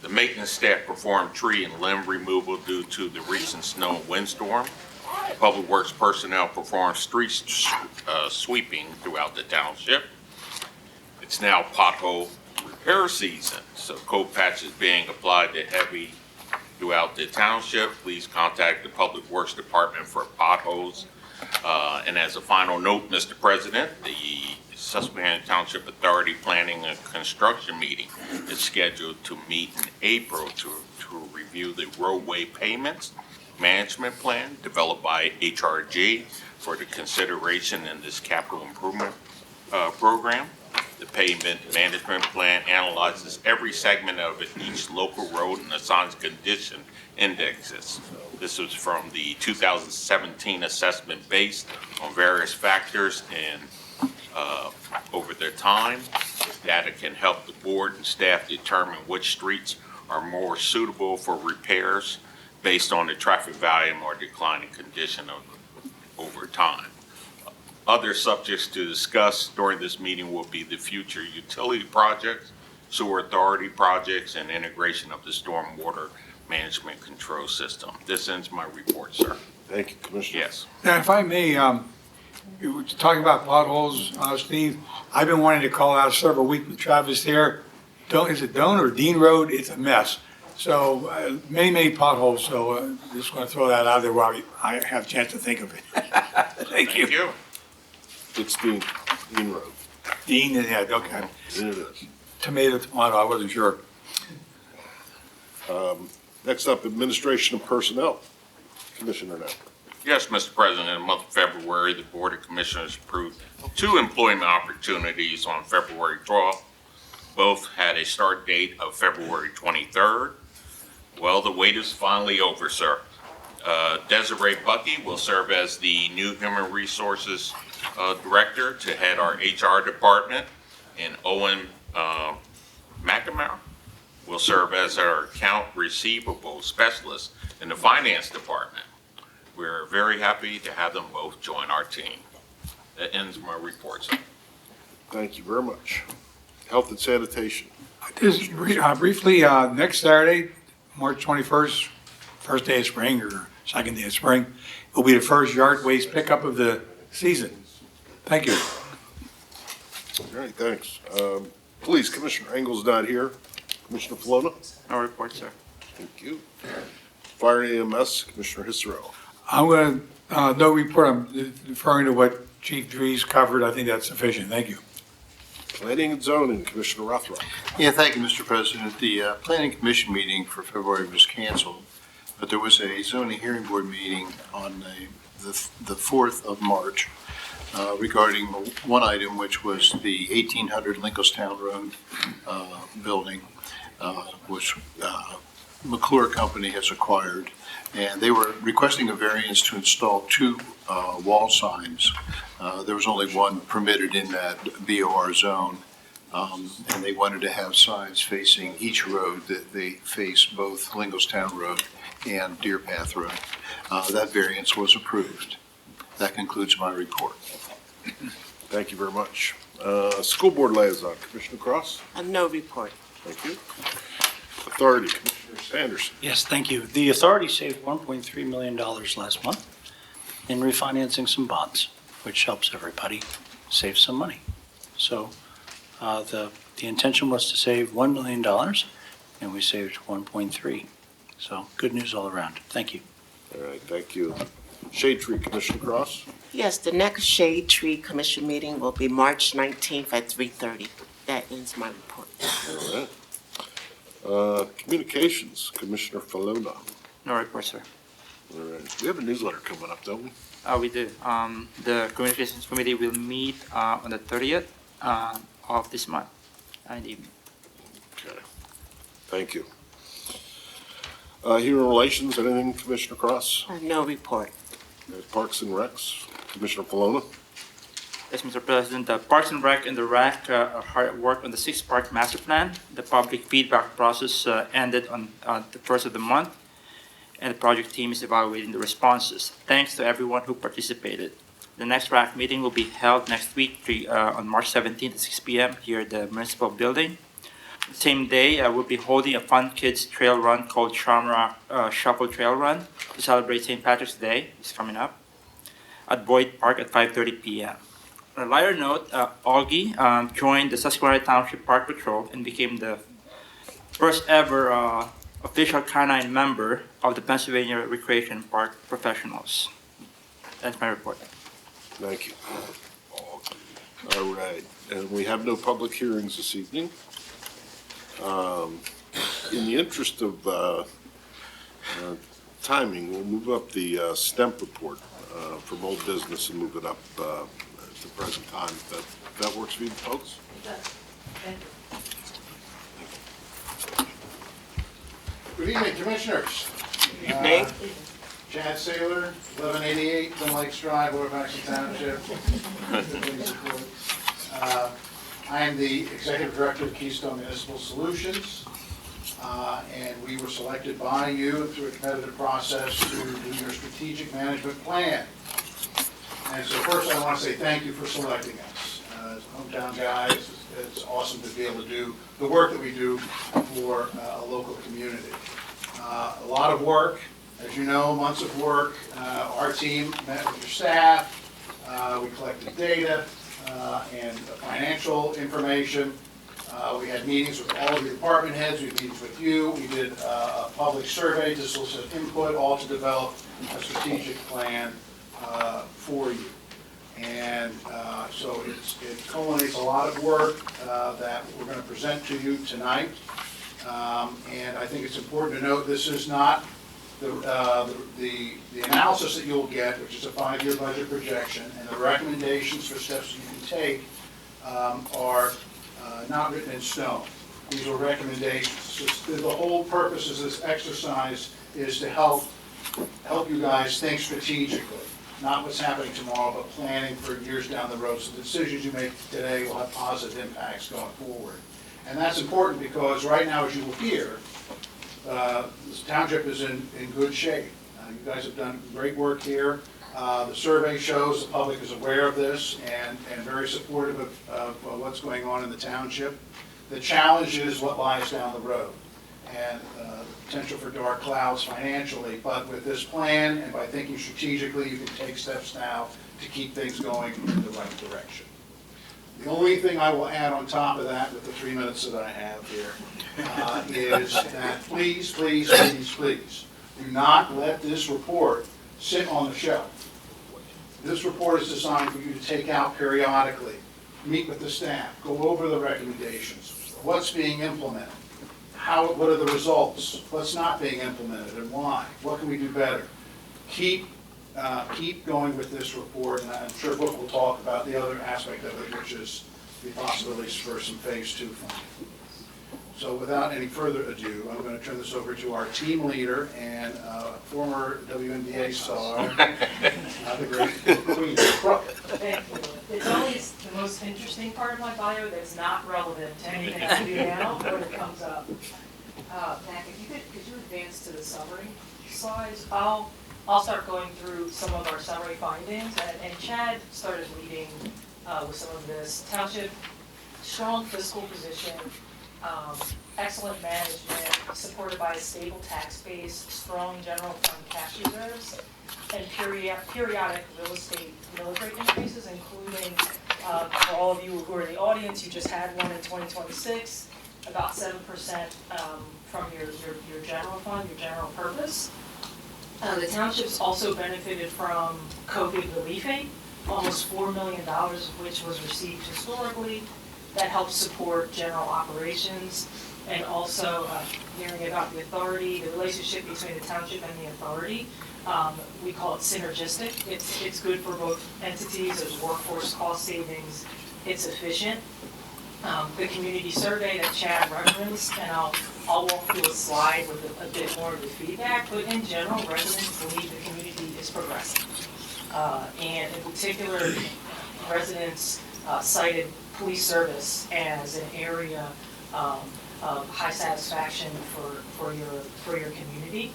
S5: The maintenance staff performed tree and limb removal due to the recent snow and windstorm. Public Works personnel performed street sweeping throughout the township. It's now pothole repair season, so coat patch is being applied to heavy throughout the township. Please contact the Public Works Department for potholes. And as a final note, Mr. President, the Susquehanna Township Authority Planning and Construction meeting is scheduled to meet in April to review the roadway payments management plan developed by HRG for the consideration in this capital improvement program. The pavement management plan analyzes every segment of each local road and assigns condition indexes. This was from the 2017 assessment based on various factors and over their time. This data can help the board and staff determine which streets are more suitable for repairs based on the traffic volume or declining condition over time. Other subjects to discuss during this meeting will be the future utility projects, sewer authority projects, and integration of the stormwater management control system. This ends my report, sir.
S1: Thank you, Commissioner.
S5: Yes.
S8: Now, if I may, you were talking about potholes, Steve. I've been wanting to call out several weeks with Travis there. Is it Doan or Dean Road? It's a mess. So many potholes. So just want to throw that out there while I have a chance to think of it. Thank you.
S1: It's Dean Road.
S8: Dean, yeah, okay.
S1: Dean it is.
S8: Tomato, I wasn't sure.
S1: Next up, Administration and Personnel, Commissioner Knapp.
S5: Yes, Mr. President, in the month of February, the Board of Commissioners approved 2 employment opportunities on February 12th. Both had a start date of February 23rd. Well, the wait is finally over, sir. Desiree Bucky will serve as the new Human Resources director to head our HR department, and Owen McNamara will serve as our account receivable specialist in the finance department. We're very happy to have them both join our team. That ends my report, sir.
S1: Thank you very much. Health and sanitation.
S8: Just briefly, next Saturday, March 21st, first day of spring or second day of spring, will be the first yard waste pickup of the season. Thank you.
S1: All right, thanks. Police, Commissioner Engel's not here. Commissioner Polona?
S16: No report, sir.
S1: Thank you. Fire and EMS, Commissioner Hisaro.
S8: I'm going to, no report, I'm referring to what Chief Dries covered. I think that's sufficient. Thank you.
S1: Planning and zoning, Commissioner Rothrock.
S15: Yeah, thank you, Mr. President. The Planning Commission meeting for February was canceled, but there was a zoning hearing board meeting on the 4th of March regarding one item, which was the 1800 Lincolnstown Road building, which McClure Company has acquired. And they were requesting a variance to install 2 wall signs. There was only one permitted in that BOR zone. And they wanted to have signs facing each road, that they face both Lincolnstown Road and Deer Path Road. That variance was approved. That concludes my report.
S1: Thank you very much. School Board Liaison, Commissioner Cross?
S17: No report.
S1: Thank you. Authority, Commissioner Sanderson.
S18: Yes, thank you. The authority saved $1.3 million last month in refinancing some bonds, which helps everybody save some money. So the intention was to save $1 million, and we saved 1.3. So good news all around. Thank you.
S1: All right, thank you. Shade Tree, Commissioner Cross?
S17: Yes, the next Shade Tree Commission meeting will be March 19th at 3:30. That ends my report.
S1: All right. Communications, Commissioner Polona.
S16: No report, sir.
S1: All right. We have a newsletter coming up, don't we?
S16: We do. The Communications Committee will meet on the 30th of this month in the evening.
S1: Okay. Thank you. Human Relations, anything, Commissioner Cross?
S17: No report.
S1: Parks and Recs, Commissioner Polona.
S16: Yes, Mr. President, the Parks and Rec and the RAC are hard at work on the 6th Park Master Plan. The public feedback process ended on the 1st of the month, and the project team is evaluating the responses. Thanks to everyone who participated. The next RAC meeting will be held next week on March 17th at 6 p.m. here at the Municipal Building. The same day, we'll be holding a fun kids trail run called Shamrock Shuffle Trail Run to celebrate St. Patrick's Day. It's coming up at Boyd Park at 5:30 p.m. On a lighter note, Augie joined the Susquehanna Township Park Patrol and became the first ever official canine member of the Pennsylvania Recreation Park Professionals. That's my report.
S1: Thank you. All right, and we have no public hearings this evening. In the interest of timing, we'll move up the STEMP report from old business and move it up to present time. That works for you folks?
S3: Good evening, Commissioners.
S17: Evening.
S3: Chad Saylor, 1188 Twin Lakes Drive, Lower Baxter Township. I am the Executive Director of Keystone Municipal Solutions, and we were selected by you through a competitive process to do your strategic management plan. And so first I want to say thank you for selecting us. As hometown guys, it's awesome to be able to do the work that we do for a local community. A lot of work, as you know, months of work. Our team met with your staff, we collected data and financial information. We had meetings with all of your department heads, we had meetings with you. We did a public survey to solicit input, all to develop a strategic plan for you. And so it culminates a lot of work that we're going to present to you tonight. And I think it's important to note this is not the analysis that you'll get, which is a 5-year budget projection, and the recommendations for steps you can take are not written in stone. These are recommendations. The whole purpose of this exercise is to help you guys think strategically. not what's happening tomorrow, but planning for years down the road. So the decisions you make today will have positive impacts going forward. And that's important because right now, as you will hear, this township is in good shape. You guys have done great work here. The survey shows the public is aware of this and very supportive of what's going on in the township. The challenge is what lies down the road and the potential for dark clouds financially. But with this plan and by thinking strategically, you can take steps now to keep things going in the right direction. The only thing I will add on top of that with the 3 minutes that I have here is that please, please, please, please, do not let this report sit on the shelf. This report is designed for you to take out periodically, meet with the staff, go over the recommendations, what's being implemented, what are the results, what's not being implemented and why, what can we do better. Keep going with this report, and I'm sure Brooke will talk about the other aspect of it, which is the possibilities for some phase 2 funding. So without any further ado, I'm going to turn this over to our team leader and former WNBA star, the great Queen Brooke.
S19: Thank you. It's always the most interesting part of my bio that's not relevant to anything I do now when it comes up. Mac, if you could you advance to the summary slides? I'll start going through some of our summary findings, and Chad started leading with some of this. Township, strong fiscal position, excellent management, supported by a stable tax base, strong general fund cash reserves, and periodic real estate millage rate increases, including, for all of you who are in the audience, you just had one in 2026, about 7% from your general fund, your general purpose. The township's also benefited from COVID relief aid, almost $4 million of which was received historically. That helps support general operations, and also hearing about the authority, the relationship between the township and the authority. We call it synergistic. It's good for both entities. There's workforce cost savings. It's efficient. The community survey that Chad referenced, and I'll walk through a slide with a bit more of the feedback, but in general, residents believe the community is progressing. And in particular, residents cited police service as an area of high satisfaction for your community.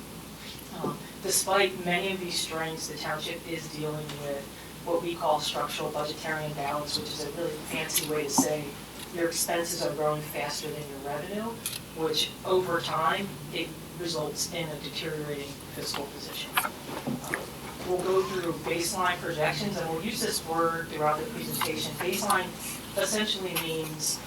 S19: Despite many of these strengths, the township is dealing with what we call structural budgetary imbalance, which is a really fancy way to say your expenses are growing faster than your revenue, which over time, it results in a deteriorating fiscal position. We'll go through baseline projections, and we'll use this word throughout the presentation. Baseline essentially means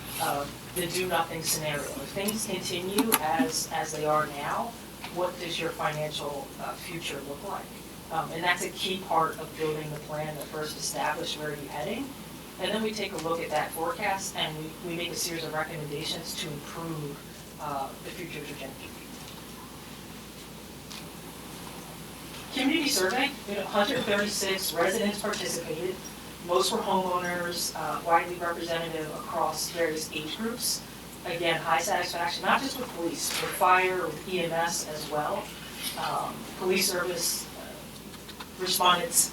S19: the do-nothing scenario. If things continue as they are now, what does your financial future look like? And that's a key part of building the plan that first established where you're heading. And then we take a look at that forecast, and we make a series of recommendations to improve the future trajectory. Community survey, 136 residents participated. Most were homeowners, widely representative across various age groups. Again, high satisfaction, not just with police, with fire, with EMS as well. Police service respondents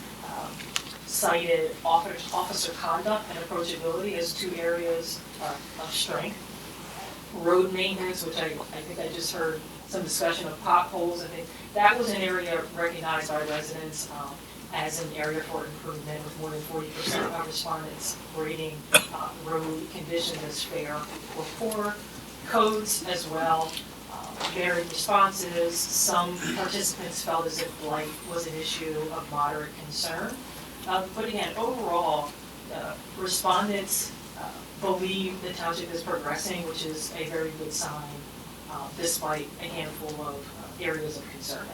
S19: cited officer conduct and approachability as 2 areas of strength. Road maintenance, which I think I just heard some discussion of potholes. I think that was an area recognized by residents as an area for improvement, with more than 40% of respondents rating road conditions as fair or poor. Codes as well, varied responses. Some participants felt as if blight was an issue of moderate concern. But again, overall, respondents believe the township is progressing, which is a very good sign, despite a handful of areas of concern.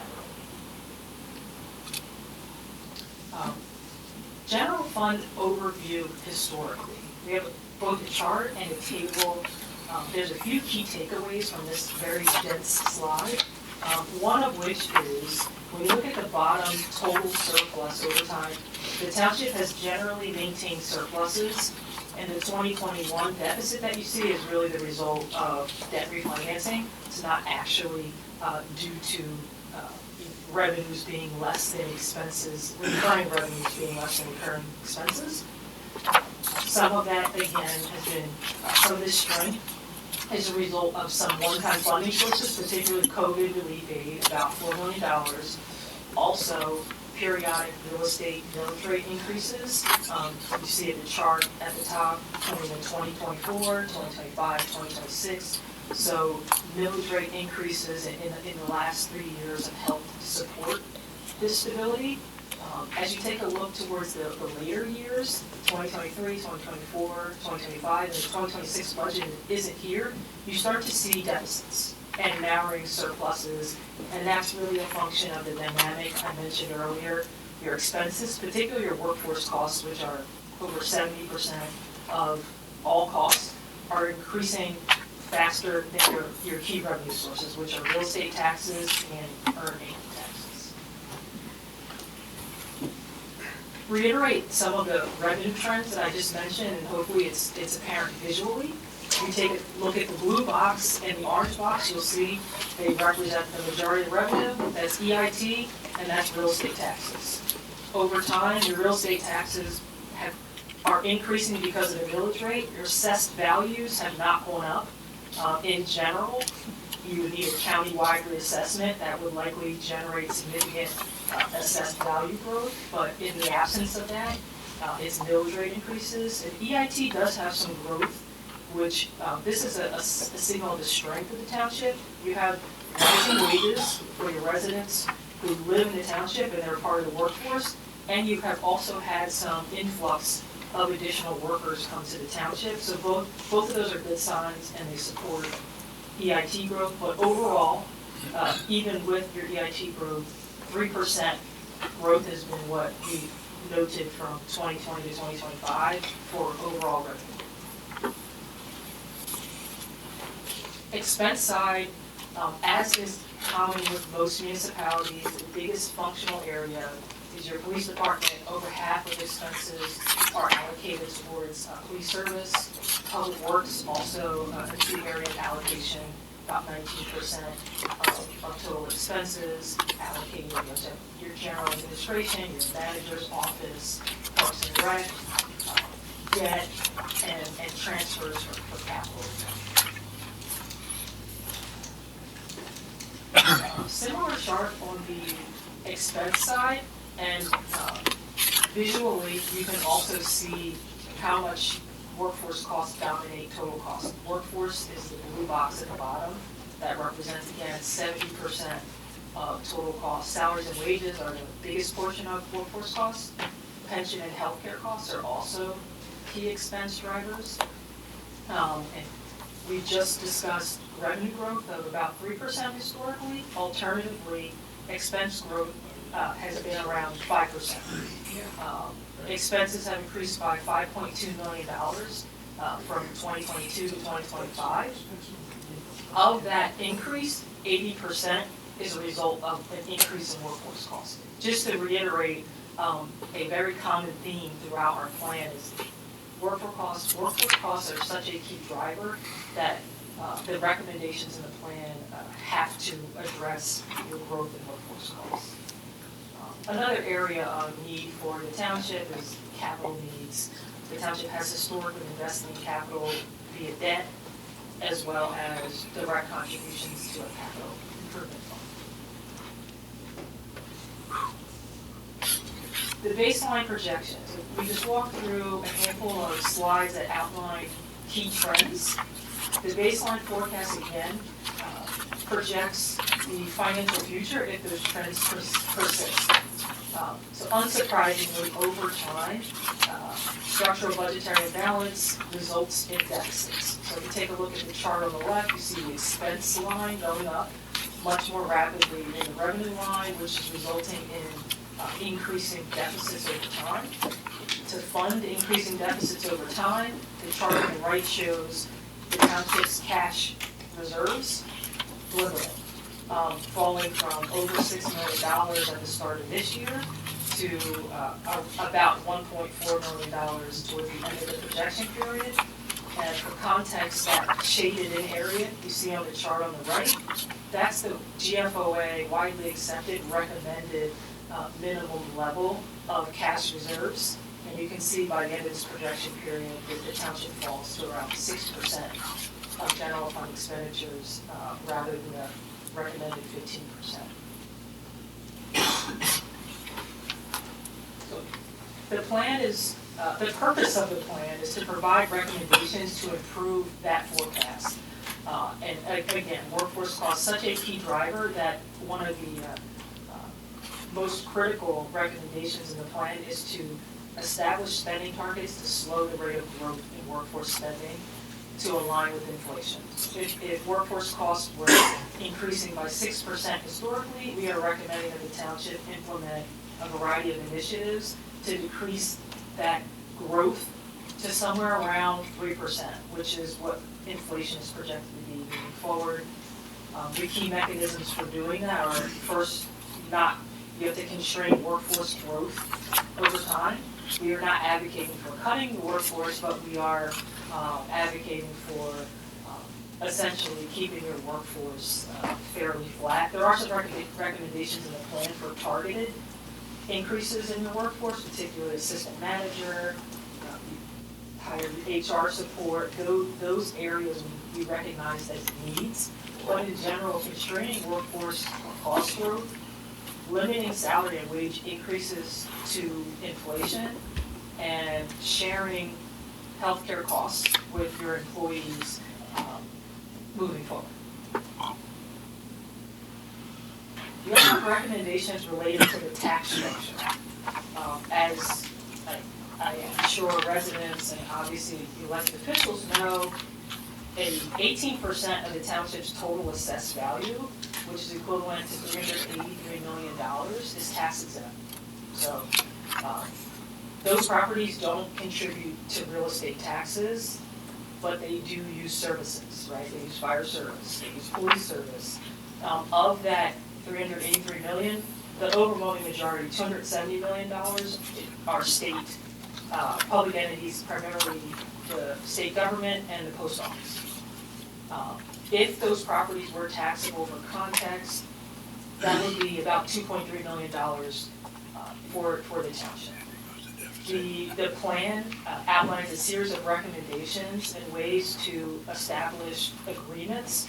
S19: General fund overview historically. We have both a chart and a table. There's a few key takeaways from this very dense slide. One of which is, when you look at the bottom total surplus over time, the township has generally maintained surpluses, and the 2021 deficit that you see is really the result of debt refinancing. It's not actually due to revenues being less than expenses, recurring revenues being less than recurring expenses. Some of that, again, has been, some of this strength is a result of some one-time funding sources, particularly COVID relief aid, about $4 million. Also, periodic real estate millage rate increases. You see in the chart at the top, coming in 2024, 2025, 2026. So millage rate increases in the last 3 years have helped support this stability. As you take a look towards the later years, 2023, 2024, 2025, and the 2026 budget isn't here, you start to see deficits and narrowing surpluses, and that's really a function of the dynamic I mentioned earlier. Your expenses, particularly your workforce costs, which are over 70% of all costs, are increasing faster than your key revenue sources, which are real estate taxes and earned income taxes. Reiterate some of the revenue trends that I just mentioned, and hopefully it's apparent visually. You take a look at the blue box and the orange box, you'll see they represent the majority of revenue. That's EIT, and that's real estate taxes. Over time, your real estate taxes are increasing because of the millage rate. Your assessed values have not gone up. In general, you would need a county-wide reassessment that would likely generate significant assessed value growth, but in the absence of that, it's millage rate increases. And EIT does have some growth, which this is a signal of the strength of the township. You have rising wages for your residents who live in the township and they're part of the workforce, and you have also had some influx of additional workers come to the township. So both of those are good signs, and they support EIT growth. But overall, even with your EIT growth, 3% growth has been what we noted from 2020 to 2025 for overall revenue. Expense side, as is common with most municipalities, the biggest functional area is your police department. Over half of expenses are allocated towards police service. Public Works also a key area of allocation, about 19% of total expenses allocated to your general administration, your manager's office, Parks and Rec, debt, and transfers for capital. Similar chart on the expense side, and visually you can also see how much workforce costs dominate total cost. Workforce is the blue box at the bottom that represents, again, 70% of total costs. Salaries and wages are the biggest portion of workforce costs. Pension and healthcare costs are also key expense drivers. And we just discussed revenue growth of about 3% historically. Alternatively, expense growth has been around 5%. Expenses have increased by $5.2 million from 2022 to 2025. Of that increase, 80% is a result of an increase in workforce costs. Just to reiterate, a very common theme throughout our plan is workforce costs are such a key driver that the recommendations in the plan have to address the growth in workforce costs. Another area of need for the township is capital needs. The township has historically invested in capital via debt as well as direct contributions to a capital improvement fund. The baseline projections, we just walked through a handful of slides that outline key trends. The baseline forecast, again, projects the financial future if those trends persist. So unsurprisingly, over time, structural budgetary imbalance results in deficits. So if you take a look at the chart on the left, you see the expense line going up much more rapidly than the revenue line, which is resulting in increasing deficits over time. To fund increasing deficits over time, the chart on the right shows the township's cash reserves dwindling, falling from over $6 million at the start of this year to about $1.4 million towards the end of the projection period. And for context, that shaded in area you see on the chart on the right, that's the GFOA widely accepted recommended minimum level of cash reserves. And you can see by the end of this projection period that the township falls to around 6% of general fund expenditures rather than the recommended 15%. So the plan is, the purpose of the plan is to provide recommendations to improve that forecast. And again, workforce cost such a key driver that one of the most critical recommendations in the plan is to establish spending targets to slow the rate of growth in workforce spending to align with inflation. If workforce costs were increasing by 6% historically, we are recommending that the township implement a variety of initiatives to decrease that growth to somewhere around 3%, which is what inflation is projected to be moving forward. The key mechanisms for doing that are first, you have to constrain workforce growth over time. We are not advocating for cutting the workforce, but we are advocating for essentially keeping your workforce fairly flat. There are some recommendations in the plan for targeted increases in the workforce, particularly assistant manager, higher HR support, those areas we recognize as needs. But in general, constraining workforce cost growth, limiting salary and wage increases to inflation, and sharing healthcare costs with your employees moving forward. We also have recommendations related to the tax structure. As I am sure residents and obviously elected officials know, 18% of the township's total assessed value, which is equivalent to $383 million, is tax exempt. So those properties don't contribute to real estate taxes, but they do use services, right? They use fire service, they use police service. Of that $383 million, the overwhelming majority, $270 million, are state public entities, primarily the state government and the post office. If those properties were taxable, for context, that would be about $2.3 million for the township. The plan outlines a series of recommendations and ways to establish agreements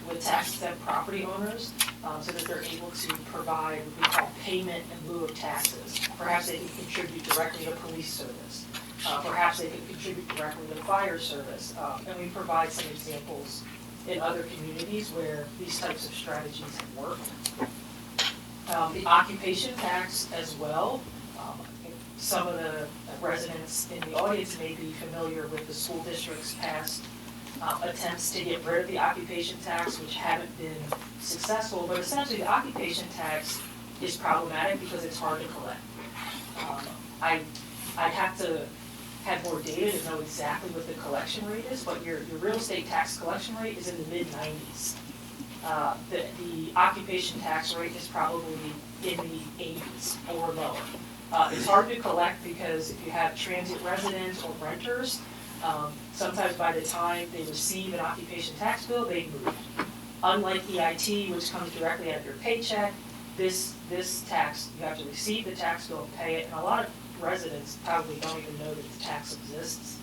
S19: with tax-exempt property owners so that they're able to provide what we call payment in lieu of taxes. Perhaps they can contribute directly to police service. Perhaps they can contribute directly to fire service. And we provide some examples in other communities where these types of strategies have worked. The occupation tax as well. Some of the residents in the audience may be familiar with the school district's past attempts to get rid of the occupation tax, which haven't been successful. But essentially, the occupation tax is problematic because it's hard to collect. I'd have to have more data to know exactly what the collection rate is, but your real estate tax collection rate is in the mid-90s. The occupation tax rate is probably in the 80s or lower. It's hard to collect because if you have transient residents or renters, sometimes by the time they receive an occupation tax bill, they've moved. Unlike EIT, which comes directly out of your paycheck, this tax, you have to receive the tax bill and pay it, and a lot of residents probably don't even know that the tax exists.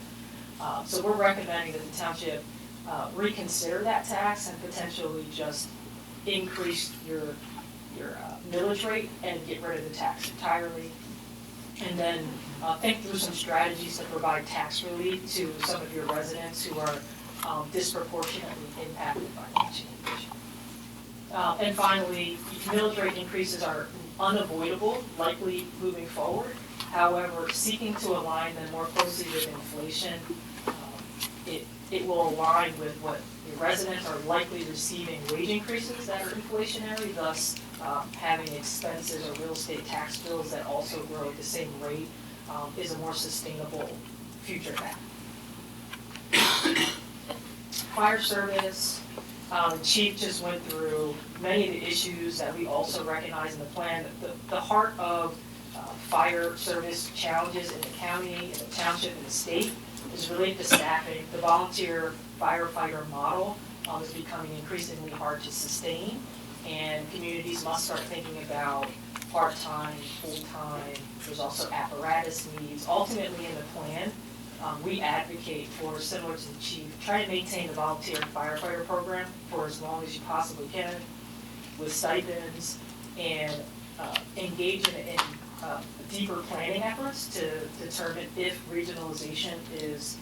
S19: So we're recommending that the township reconsider that tax and potentially just increase your millage rate and get rid of the tax entirely. And then think through some strategies to provide tax relief to some of your residents who are disproportionately impacted by that change. And finally, millage rate increases are unavoidable, likely moving forward. However, seeking to align them more closely with inflation, it will align with what the residents are likely receiving wage increases that are inflationary, thus having expenses or real estate tax bills that also grow at the same rate is a more sustainable future path. Fire service, the chief just went through many of the issues that we also recognize in the plan. The heart of fire service challenges in the county, in the township, and the state is related to staffing. The volunteer firefighter model is becoming increasingly hard to sustain, and communities must start thinking about part-time, full-time. There's also apparatus needs. Ultimately, in the plan, we advocate for, similar to the chief, try to maintain the volunteer firefighter program for as long as you possibly can with stipends and engage in deeper planning efforts to determine if regionalization is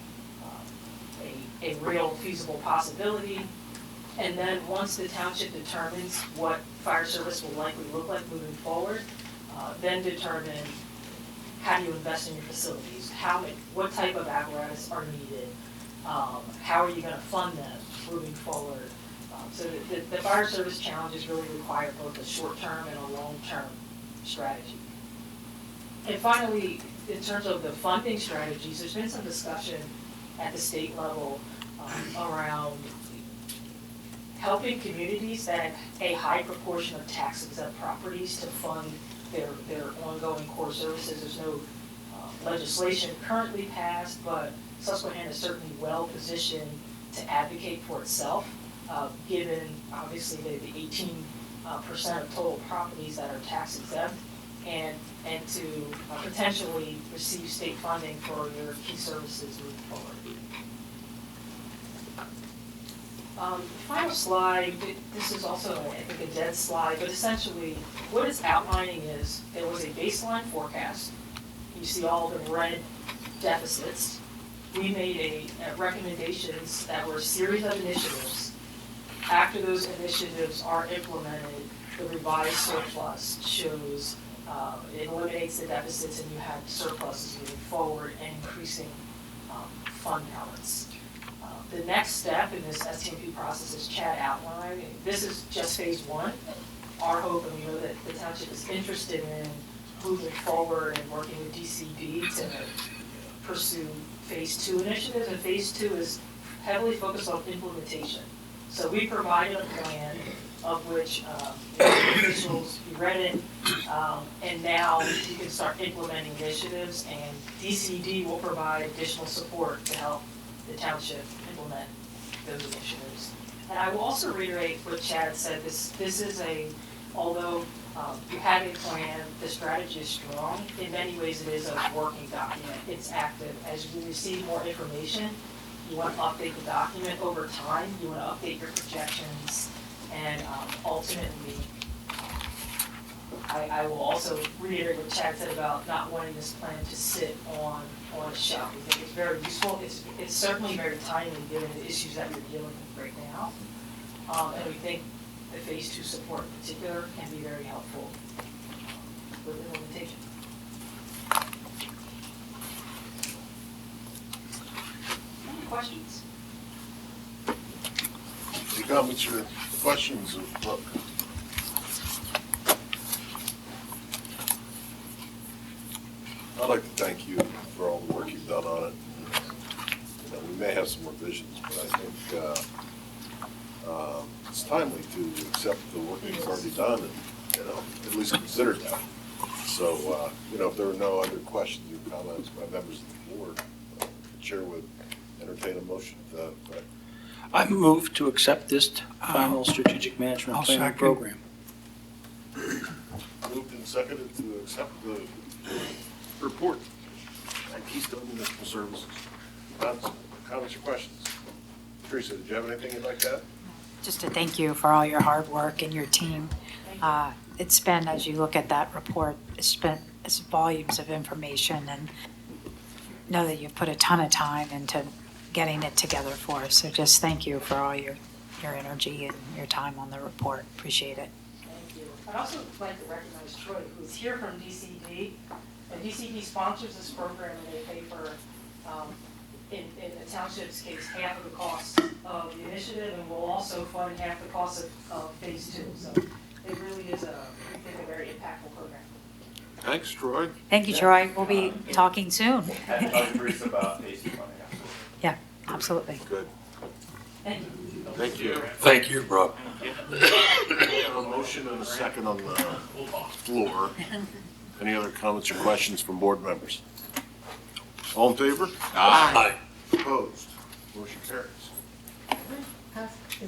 S19: a real feasible possibility. And then once the township determines what fire service will likely look like moving forward, then determine how do you invest in your facilities, what type of apparatus are needed, how are you going to fund them moving forward. So the fire service challenges really require both a short-term and a long-term strategy. And finally, in terms of the funding strategies, there's been some discussion at the state level around helping communities that have a high proportion of tax-exempt properties to fund their ongoing core services. There's no legislation currently passed, but Susquehanna is certainly well-positioned to advocate for itself, given obviously the 18% of total properties that are tax-exempt, and to potentially receive state funding for your key services moving forward. Final slide, this is also, I think, a dead slide, but essentially what it's outlining is there was a baseline forecast. You see all the red deficits. We made recommendations that were a series of initiatives. After those initiatives are implemented, the revised surplus shows it eliminates the deficits and you have surpluses moving forward and increasing fund balance. The next step in this STMP process is Chad outlined. This is just phase one. Our hope, and we know that the township is interested in moving forward and working with DCD to pursue phase two initiatives. And phase two is heavily focused on implementation. So we provided a plan of which officials, you read it, and now you can start implementing initiatives, and DCD will provide additional support to help the township implement those initiatives. And I will also reiterate what Chad said, this is although you have a plan, the strategy is strong, in many ways it is a working document. It's active. As you receive more information, you want to update the document over time, you want to update your projections, and ultimately, I will also reiterate what Chad said about not wanting this plan to sit on a shelf. We think it's very useful. It's certainly very timely given the issues that we're dealing with right now. And we think the phase two support in particular can be very helpful with implementation. Any questions?
S1: Any comments or questions of Brooke? I'd like to thank you for all the work you've done on it. You know, we may have some revisions, but I think it's timely to accept the work you've already done and, you know, at least consider that. So, you know, if there are no other questions or comments by members of the board, the chair would entertain a motion to that effect.
S18: I move to accept this final strategic management planning program.
S1: Moved and seconded to accept the report at Keystone Municipal Services. Comments or questions? Teresa, did you have anything you'd like to add?
S4: Just to thank you for all your hard work and your team. It's been, as you look at that report, it's volumes of information, and know that you've put a ton of time into getting it together for us. So just thank you for all your energy and your time on the report. Appreciate it.
S19: Thank you. I'd also like to recognize Troy, who's here from DCD. And DCD sponsors this program, and they pay for, in the township's case, half of the cost of the initiative, and will also fund half the cost of phase two. So it really is I think, a very impactful program.
S1: Thanks, Troy.
S4: Thank you, Troy. We'll be talking soon.
S10: And talk to Bruce about phase two funding, absolutely.
S4: Yeah, absolutely.
S1: Good.
S19: Thank you.
S1: Thank you.
S14: Thank you, Brooke.
S1: We have a motion and a second on the floor. Any other comments or questions from board members? All in favor?
S14: Aye.
S1: Opposed? Motion carries.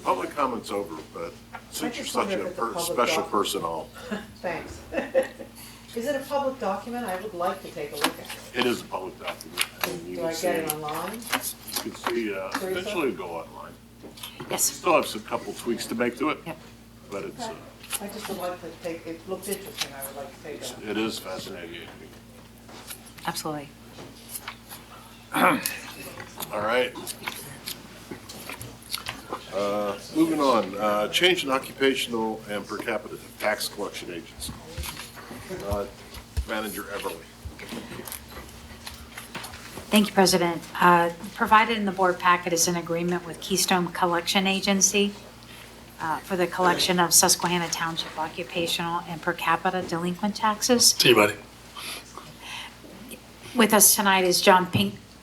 S1: Public comment's over, but since you're
S20: just
S1: such
S20: wonder
S1: a
S20: if it's a public
S1: special
S20: document.
S1: person,
S20: Thanks. Is it a public document? I would like to take a look at it.
S1: it is a public document. And you
S20: Do
S1: can
S20: I
S1: see-
S20: get it online?
S1: You can see, eventually it'll go online.
S4: Yes.
S1: Still have some couple tweaks to make to it.
S4: Yep.
S1: But it's,
S20: I just would like to take, it looks interesting, I would like to take a.
S1: it is fascinating.
S4: Absolutely.
S1: All right. Moving on, change in occupational and per capita tax collection agents. Manager Everly.
S4: Thank you, President. Provided in the board packet is an agreement with Keystone Collection Agency for the collection of Susquehanna Township occupational and per capita delinquent taxes.
S14: See you, buddy.
S4: With us tonight is John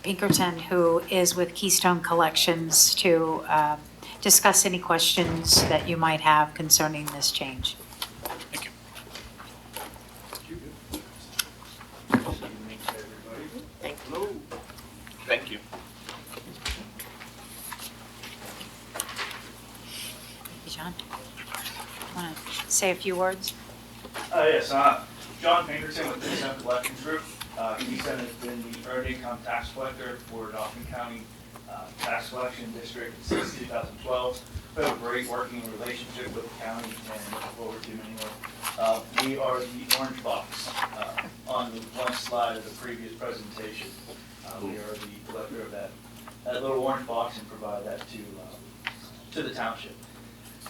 S4: Pinkerton, who is with Keystone Collections to discuss any questions that you might have concerning this change.
S5: Thank you.
S4: John, want to say a few words?
S21: Yes, John Pinkerton with the Keystone Collections Group. Keystone has been the earned income tax collector for Dauphin County Tax Collection District since 2012. We have a great working relationship with the county and look forward to many more. We are the orange box on the one slide of the previous presentation. We are the collector of that little orange box and provide that to the township.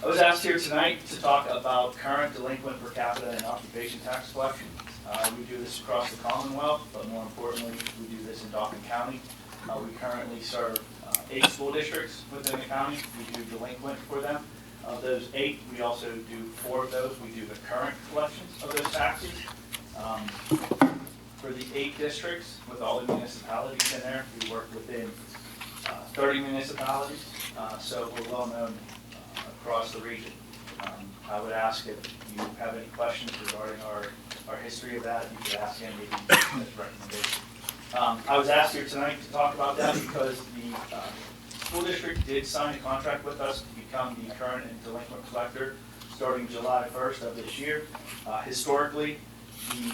S21: I was asked here tonight to talk about current delinquent per capita and occupation tax collection. We do this across the Commonwealth, but more importantly, we do this in Dauphin County. We currently serve 8 school districts within the county. We do delinquent for them. Of those 8, we also do 4 of those. We do the current collections of those taxes. For the 8 districts, with all the municipalities in there, we work within 30 municipalities, so we're well known across the region. I would ask if you have any questions regarding our history of that, you could ask him maybe his recommendation. I was asked here tonight to talk about that because the school district did sign a contract with us to become the current and delinquent collector starting July 1st of this year. Historically, the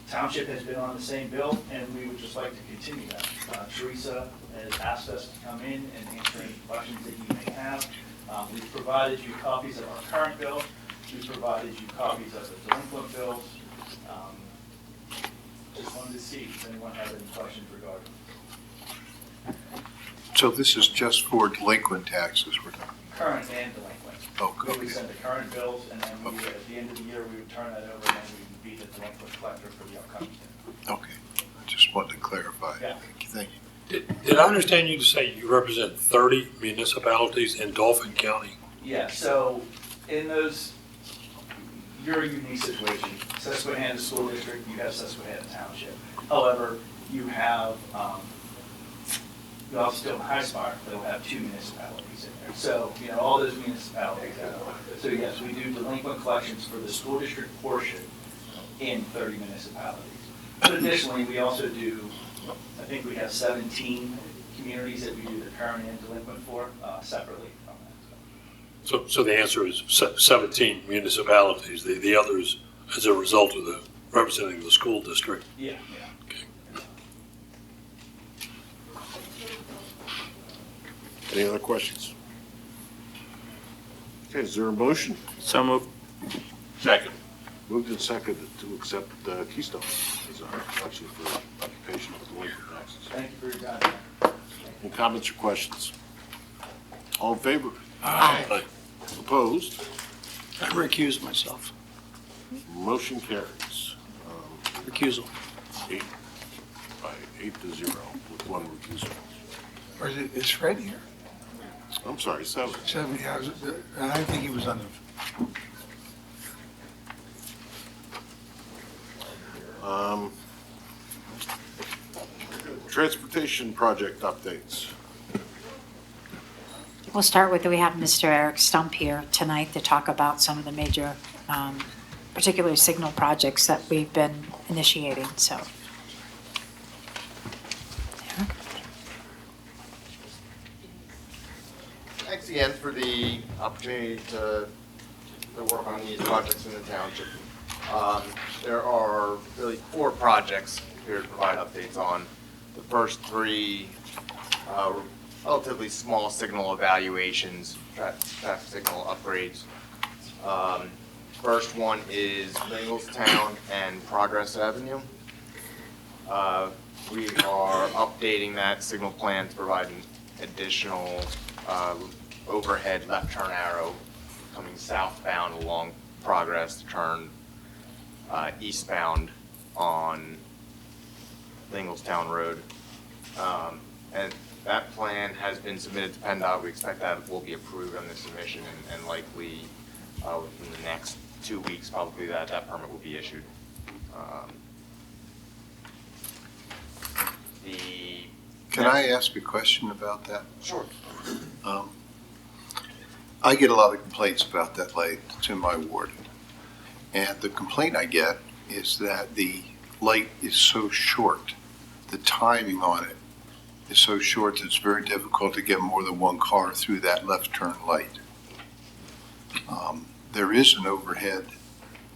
S21: township has been on the same bill, and we would just like to continue that. Teresa has asked us to come in and answer any questions that you may have. We've provided you copies of our current bill. We've provided you copies of the delinquent bills. Just wanted to see if anyone had any questions regarding it.
S15: So this is just for delinquent taxes we're talking?
S21: Current and delinquent.
S15: Oh,
S21: We
S15: okay.
S21: would send the current bills, and then we, at the end of the year, we would turn that over, and then we would be the delinquent collector for the upcoming year.
S15: Okay, I just wanted to clarify.
S21: Yeah.
S15: Thank you.
S14: Did I understand you to say you represent 30 municipalities in Dauphin County?
S21: Yeah, so in those, you're a unique situation. Susquehanna School District, you have Susquehanna Township. However, you have, you also still have Highspire, they'll have 2 municipalities in there. So, all those municipalities have. So yes, we do delinquent collections for the school district portion in 30 municipalities. But additionally, we also do, I think we have 17 communities that we do the current and delinquent for separately from that.
S14: So the answer is 17 municipalities, the others as a result of the representing the school district.
S21: Yeah, yeah.
S1: Any other questions? Okay, is there a motion?
S16: So moved.
S1: Second. Moved and seconded to accept Keystone as our collection for occupational delinquent taxes.
S21: Thank you for your time.
S1: Any comments or questions? All in favor?
S14: Aye.
S1: Opposed?
S18: I recuse myself.
S1: Motion carries.
S18: Recusal.
S1: 8 to 0 with 1 recusal.
S22: Or is Fred here?
S1: I'm sorry, 7.
S22: 7, yeah, I think he was on the,
S1: Transportation project updates.
S4: We'll start with, we have Mr. Eric Stump here tonight to talk about some of the major, particular signal projects that we've been initiating, so.
S6: again for the opportunity to work on these projects in the township. There are really 4 projects here to provide updates on. The first 3 relatively small signal evaluations, traffic signal upgrades. First one is Ringlestown and Progress Avenue. We are updating that signal plan to provide an additional overhead left turn arrow coming southbound along Progress to turn eastbound on Ringlestown Road. And that plan has been submitted to PennDOT. We expect that will be approved on the submission and likely within the next 2 weeks, probably that permit will be issued.
S15: Can I ask a question about that?
S6: Sure.
S15: I get a lot of complaints about that light. It's in my ward. And the complaint I get is that the light is so short. The timing on it is so short that it's very difficult to get more than one car through that left turn light. There is an overhead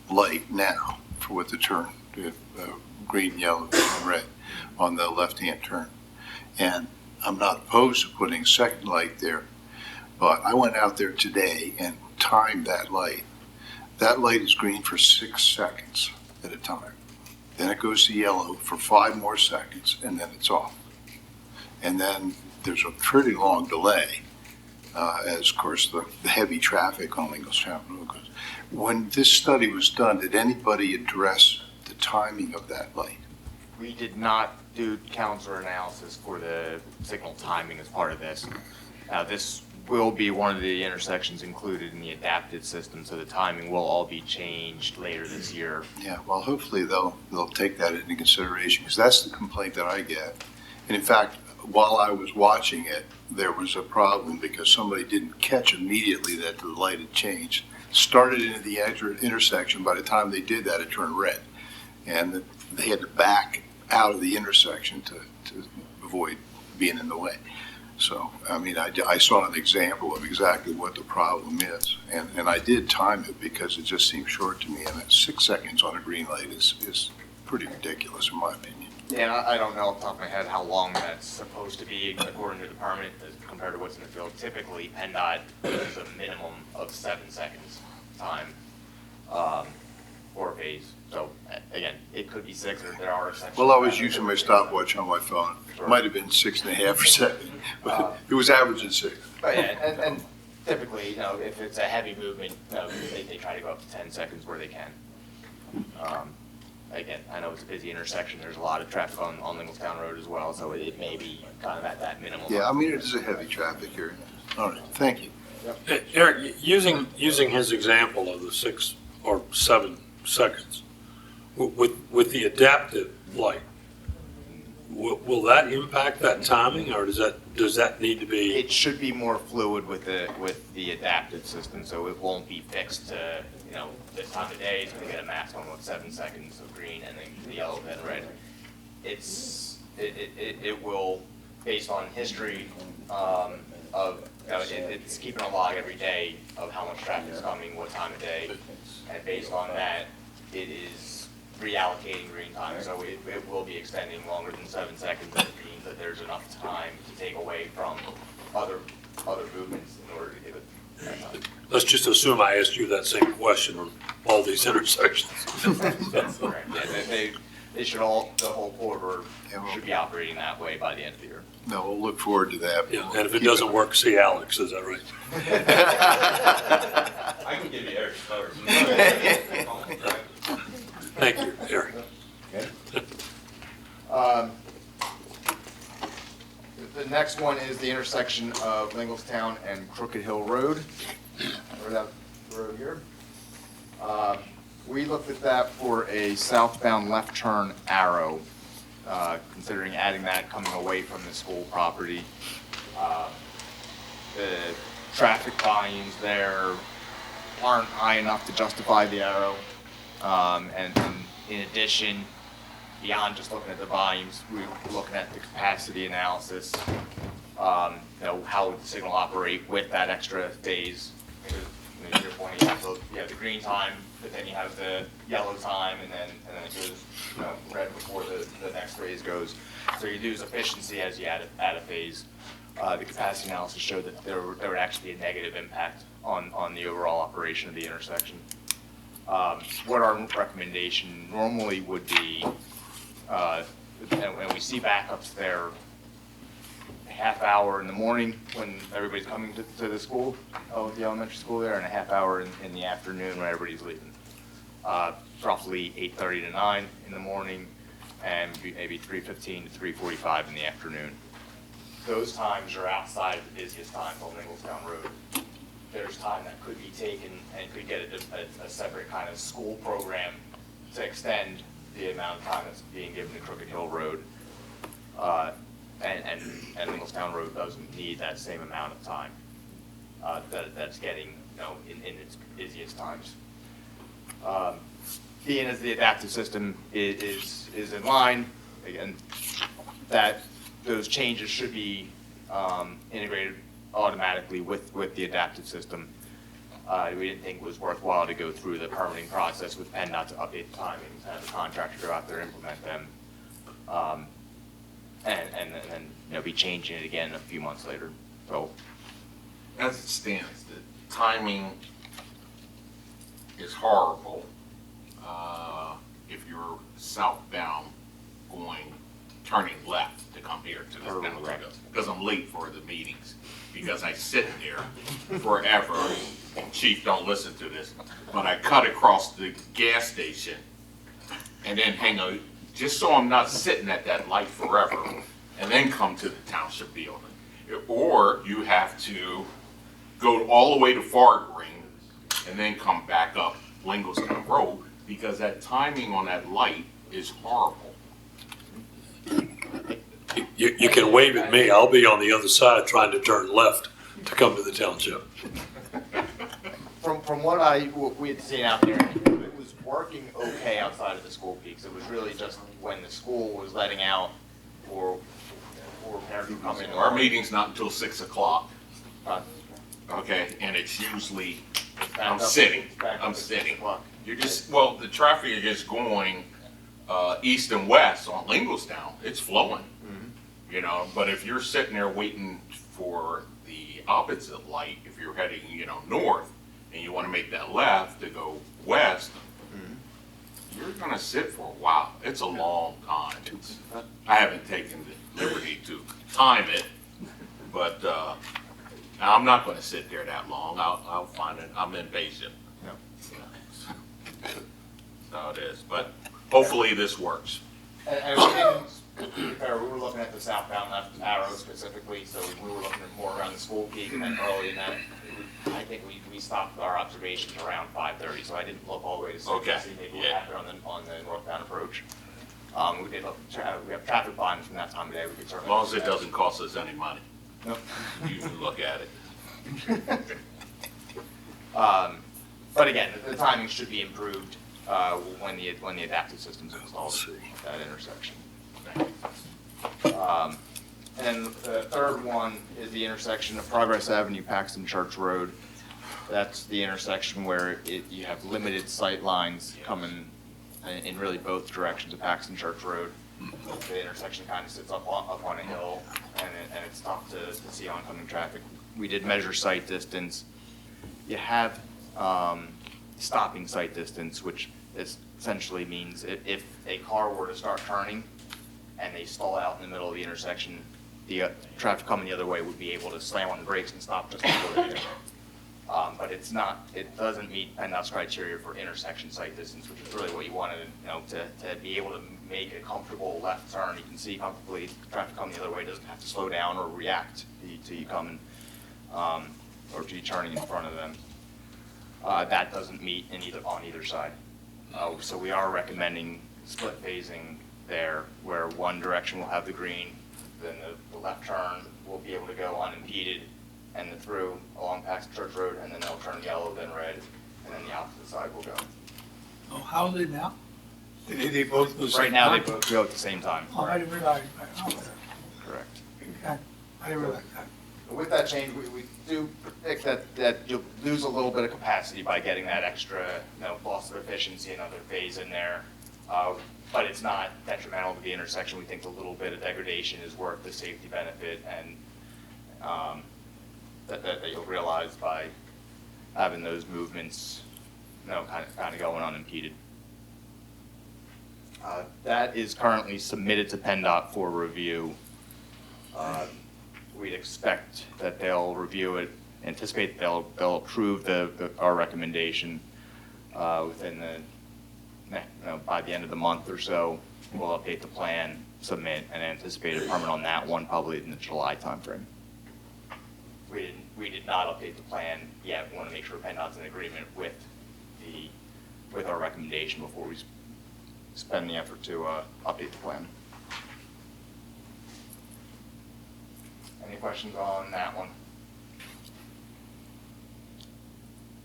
S15: light now for what the turn, green, yellow, and red on the left-hand turn. And I'm not opposed to putting a second light there, but I went out there today and timed that light. That light is green for 6 seconds at a time. Then it goes to yellow for 5 more seconds, and then it's off. And then there's a pretty long delay, as of course the heavy traffic on Ringlestown Road goes. When this study was done, did anybody address the timing of that light?
S6: We did not do counselor analysis for the signal timing as part of this. Now, this will be one of the intersections included in the adapted system, so the timing will all be changed later this year.
S15: Yeah, well, hopefully they'll take that into consideration, because that's the complaint that I get. And in fact, while I was watching it, there was a problem because somebody didn't catch immediately that the light had changed. Started into the intersection. By the time they did that, it turned red. And they had to back out of the intersection to avoid being in the way. So, I mean, I saw an example of exactly what the problem is. And I did time it because it just seemed short to me. And that 6 seconds on a green light is pretty ridiculous, in my opinion.
S6: Yeah, I don't know off the top of my head how long that's supposed to be according to the permit as compared to what's in the field. Typically, PennDOT is a minimum of 7 seconds time for a phase. So again, it could be 6, or there are exceptions.
S15: Well, I was using my stopwatch on my phone. It might have been 6.5 or 7, but it was averaging 6.
S6: But yeah, and typically, you know, if it's a heavy movement, you know, they try to go up to 10 seconds where they can. Again, I know it's a busy intersection. There's a lot of traffic on Ringlestown Road as well, so it may be kind of at that minimum.
S15: Yeah, I mean, it is a heavy traffic area. All right, thank you.
S6: Yep.
S14: Eric, using his example of the 6 or 7 seconds, with the adaptive light, will that impact that timing, or does that need to be?
S6: It should be more fluid with the adaptive system, so it won't be fixed to, you know, this time of day it's going to get a maximum of 7 seconds of green and then the yellow then red. It will, based on history of, you know, it's keeping a log every day of how much traffic is coming, what time of day, and based on that, it is reallocating green time, so it will be extending longer than 7 seconds. That means that there's enough time to take away from other movements in order to give it that time.
S14: Let's just assume I asked you that same question on all these intersections.
S6: Correct. Yeah, they should all, the whole corridor should be operating that way by the end of the year.
S15: No, we'll look forward to that.
S14: Yeah, and if it doesn't work, see Alex, is that right?
S6: I can give you Eric's colors.
S14: Thank you, Eric.
S6: Okay. The next one is the intersection of Ringlestown and Crooked Hill Road, or that road here. We looked at that for a southbound left turn arrow, considering adding that coming away from the school property. The traffic volumes there aren't high enough to justify the arrow. And in addition, beyond just looking at the volumes, we're looking at the capacity analysis. how would the signal operate with that extra phase? Because, to your point, you have the green time, but then you have the yellow time, and then it goes, red before the next phase goes. So you lose efficiency as you add a phase. The capacity analysis showed that there would actually be a negative impact on the overall operation of the intersection. What our recommendation normally would be, and we see backups there, a half hour in the morning when everybody's coming to the school, the elementary school there, and a half hour in the afternoon when everybody's leaving. Roughly 8:30 to 9 in the morning, and maybe 3:15 to 3:45 in the afternoon. Those times are outside the busiest times on Lingletown Road. There's time that could be taken and could get a separate kind of school program to extend the amount of time that's being given to Crooked Hill Road. And Lingletown Road doesn't need that same amount of time that's getting, in its busiest times. Being as the adaptive system is in line, again, that those changes should be integrated automatically with the adaptive system. We didn't think it was worthwhile to go through the permitting process with PennDOT to update the timings, have the contractor go out there and implement them, and then be changing it again a few months later. So,
S5: as it stands, the timing is horrible if you're southbound turning left to come here to this Democrat, because I'm late for the meetings, because I sit there forever. Chief, don't listen to this, but I cut across the gas station and then hang out, just so I'm not sitting at that light forever, and then come to the township building. Or you have to go all the way to Far Green and then come back up Lingletown Road, because that timing on that light is horrible.
S14: You can wave at me. I'll be on the other side trying to turn left to come to the township.
S6: From what we had seen out there, it was working okay outside of the school peaks. It was really just when the school was letting out or parents would come in.
S5: Our meeting's not until 6 o'clock. Okay, and it's usually, I'm sitting. You're just, the traffic is going east and west on Lingletown. It's flowing, but if you're sitting there waiting for the opposite light, if you're heading, north, and you want to make that left to go west, you're going to sit for a while. It's a long time. I haven't taken the liberty to time it, but I'm not going to sit there that long. I'll find it. I'm impatient. That's how it is. But hopefully this works.
S6: And we were looking at the southbound left arrow specifically, so we were looking at more around the school peak, and then early in that, I think we stopped our observations around 5:30, so I didn't look all the way to 6 to see maybe what happened on the northbound approach. We did look, we have traffic volumes from that time of day. We could certainly,
S5: As long as it doesn't cost us any money.
S6: Nope.
S5: You can look at it.
S6: But again, the timing should be improved when the adaptive system's installed at that intersection. And the third one is the intersection of Progress Avenue, Paxton Church Road. That's the intersection where you have limited sight lines coming in really both directions of Paxton Church Road. The intersection kind of sits up on a hill, and it's tough to see oncoming traffic. We did measure sight distance. You have stopping sight distance, which essentially means if a car were to start turning and they stall out in the middle of the intersection, the traffic coming the other way would be able to slam on the brakes and stop just before they do. But it doesn't meet PennDOT's criteria for intersection sight distance, which is really what you wanted, to be able to make a comfortable left turn. You can see comfortably traffic coming the other way doesn't have to slow down or react to you coming, or to you turning in front of them. That doesn't meet on either side. So we are recommending split phasing there, where one direction will have the green, then the left turn will be able to go unimpeded and through along Paxton Church Road, and then they'll turn yellow, then red, and then the opposite side will go.
S22: Oh, how are they now? They both go the same
S6: Right now,
S22: time?
S6: they both go at the same time.
S22: Oh, I didn't realize.
S6: Correct.
S22: Okay. I didn't realize that.
S6: With that change, we do predict that you'll lose a little bit of capacity by getting that extra, loss of efficiency, another phase in there. But it's not detrimental to the intersection. We think a little bit of degradation is worth the safety benefit, and that you'll realize by having those movements, kind of going unimpeded. That is currently submitted to PennDOT for review. We'd expect that they'll review it, anticipate they'll approve our recommendation within by the end of the month or so. We'll update the plan, submit, and anticipate a permit on that one probably in the July timeframe. We did not update the plan yet. We want to make sure PennDOT's in agreement with our recommendation before we spend the effort to update the plan. Any questions on that one?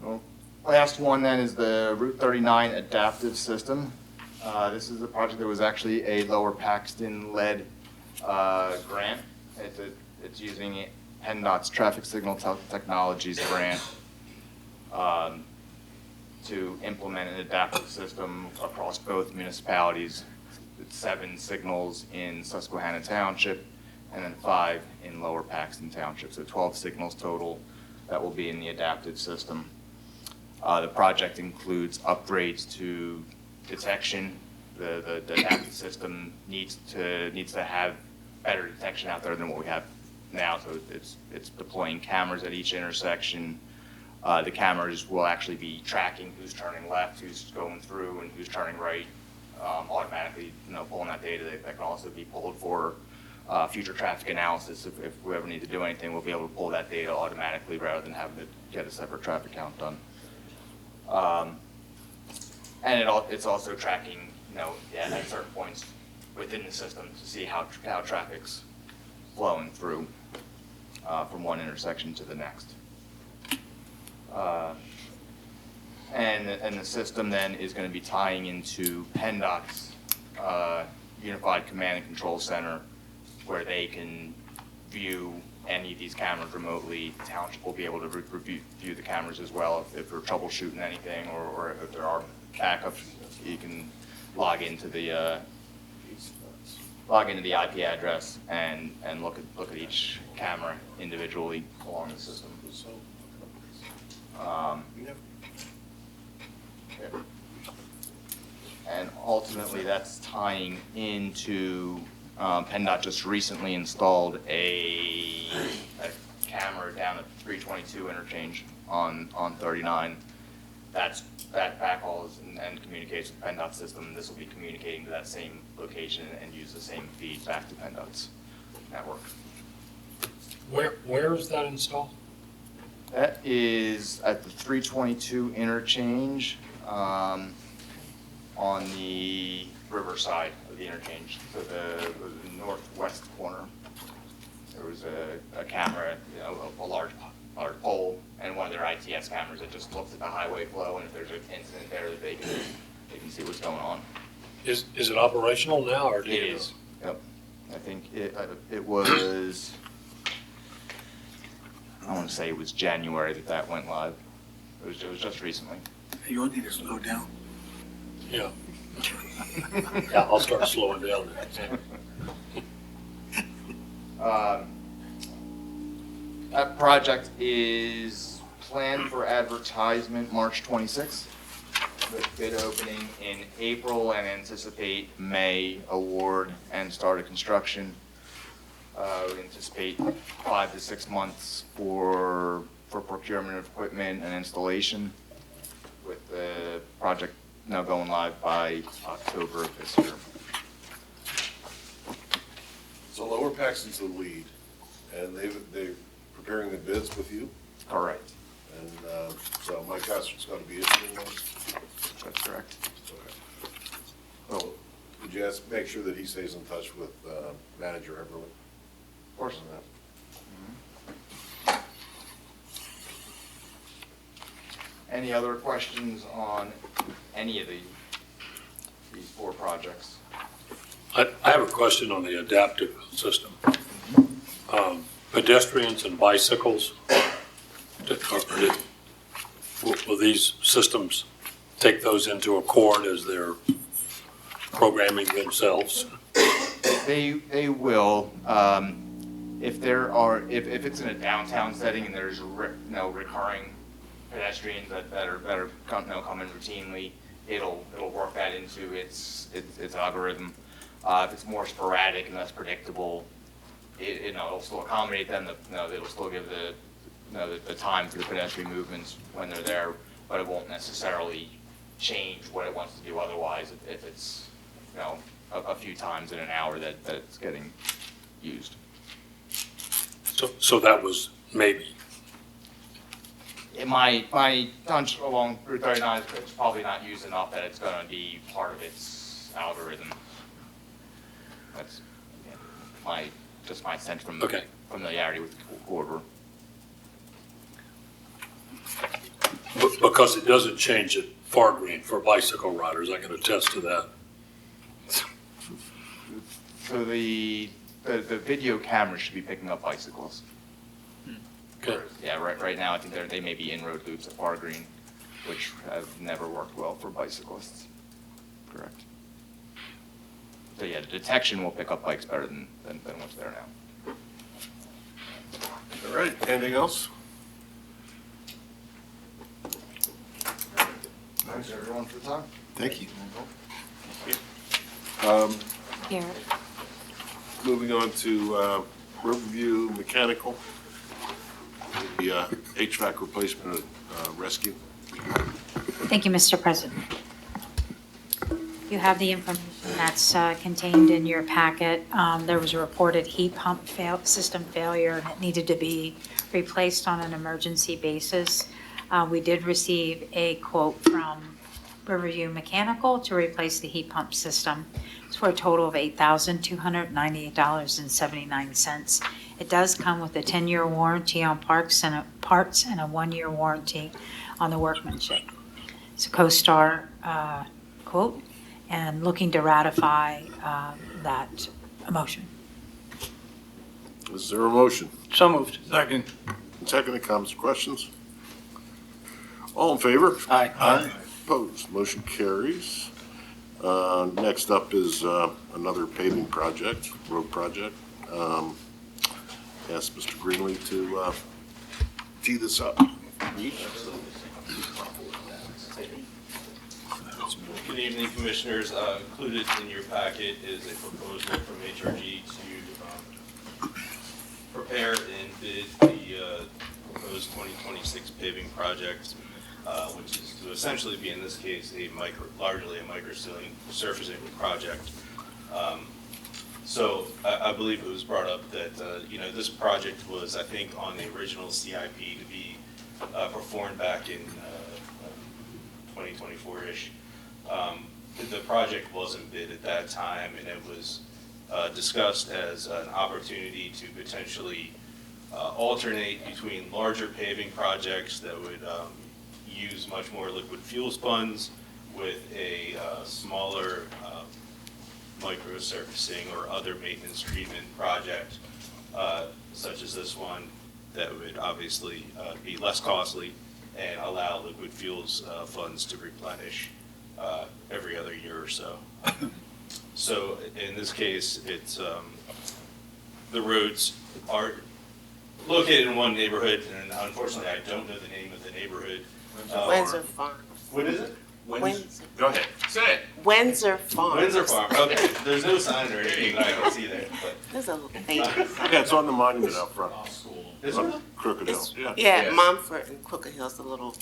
S6: Well, last one then is the Route 39 adaptive system. This is a project that was actually a Lower Paxton led grant. It's using PennDOT's Traffic Signal Technologies grant to implement an adaptive system across both municipalities. It's 7 signals in Susquehanna Township and then 5 in Lower Paxton Township. So 12 signals total that will be in the adaptive system. The project includes upgrades to detection. The adaptive system needs to have better detection out there than what we have now. So it's deploying cameras at each intersection. The cameras will actually be tracking who's turning left, who's going through, and who's turning right, automatically, pulling that data. That can also be pulled for future traffic analysis. If we ever need to do anything, we'll be able to pull that data automatically rather than having to get a separate traffic count done. And it's also tracking, at certain points within the system to see how traffic's flowing through from one intersection to the next. And the system then is going to be tying into PennDOT's Unified Command and Control Center, where they can view any of these cameras remotely. The township will be able to view the cameras as well if we're troubleshooting anything, or if there are backups. You can log into the IP address and look at each camera individually along the system. And ultimately, that's tying into PennDOT just recently installed a camera down at 322 interchange on 39. That backhauls and communicates with PennDOT's system. This will be communicating to that same location and use the same feed back to PennDOT's network.
S14: Where is that installed?
S6: That is at the 322 interchange on the riverside of the interchange, so the northwest corner. There was a camera, a large pole, and one of their ITS cameras that just looks at the highway flow, and if there's an incident there, that they can see what's going on.
S14: Is it operational now, or do you know?
S6: It is. Yep. I think it was. I want to say it was January that went live. It was just recently.
S22: You need to slow down.
S14: Yeah. Yeah, I'll start slowing down then.
S6: That project is planned for advertisement March 26th, with bid opening in April, and anticipate May award and start of construction. We anticipate 5 to 6 months for procurement of equipment and installation, with the project now going live by October of this year.
S1: So Lower Paxton's the lead, and they're preparing the bids with you?
S6: Correct.
S1: And so Mike Gossard's going to be issuing those?
S6: That's correct.
S1: Okay. Well, would you make sure that he stays in touch with Manager Everly?
S6: Of course. Any other questions on any of these 4 projects?
S14: I have a question on the adaptive system. pedestrians and bicycles, will these systems take those into accord as they're programming themselves?
S6: They will, if if it's in a downtown setting and there's, recurring pedestrians that are coming routinely, it'll work that into its algorithm. If it's more sporadic and less predictable, it'll still accommodate them, it'll still give the time for the pedestrian movements when they're there, but it won't necessarily change what it wants to do otherwise if it's, a few times in an hour that it's getting used.
S14: So that was maybe.
S6: My hunch along Route 39 is it's probably not used enough that it's going to be part of its algorithm. That's just my sense from familiarity with the corridor.
S14: Because it doesn't change at Far Green for bicycle riders, I can attest to that.
S6: So the video cameras should be picking up bicycles.
S14: Okay.
S6: Yeah, right now I think they may be in-road loops at Far Green, which have never worked well for bicyclists. Correct. So yeah, the detection will pick up bikes better than what's there now.
S1: All right, anything else?
S6: Thanks everyone for the time.
S1: Thank you.
S4: Here.
S1: Moving on to Riverview Mechanical, the HVAC replacement rescue.
S4: Thank you, Mr. President. You have the information that's contained in your packet. There was a reported heat pump system failure, and it needed to be replaced on an emergency basis. We did receive a quote from Riverview Mechanical to replace the heat pump system. It's for a total of $8,298.79. It does come with a 10-year warranty on parts and a 1-year warranty on the workmanship. It's a CoStar quote, and looking to ratify that motion.
S1: Is there a motion?
S18: So moved.
S8: Second.
S1: Second, comments or questions? All in favor?
S18: Aye.
S1: Aye. Opposed, motion carries. Next up is another paving project, road project. Ask Mr. Greenlee to tee this up.
S7: Good evening, Commissioners. Included in your packet is a proposal from HRG to prepare and bid the proposed 2026 paving project, which is to essentially be, in this case, largely a micro-sealing surfacing project. So I believe it was brought up that, this project was, I think, on the original CIP to be performed back in 2024-ish. The project wasn't bid at that time, and it was discussed as an opportunity to potentially alternate between larger paving projects that would use much more liquid fuels funds with a smaller micro surfacing or other maintenance treatment project, such as this one, that would obviously be less costly and allow liquid fuels funds to replenish every other year or so. So in this case, it's the roads are located in one neighborhood, and unfortunately, I don't know the name of the neighborhood.
S17: Windsor Farm.
S7: What is it?
S17: Windsor.
S7: Go ahead. Say it.
S17: Windsor Farm.
S7: Windsor Farm. Okay. There's no sign or anything that I can see there, but.
S17: There's a famous.
S1: Yeah, it's on the monument out front.
S7: Is it?
S1: Crooked Hill, yeah.
S17: Yeah, Mumford and Crooked Hill's a little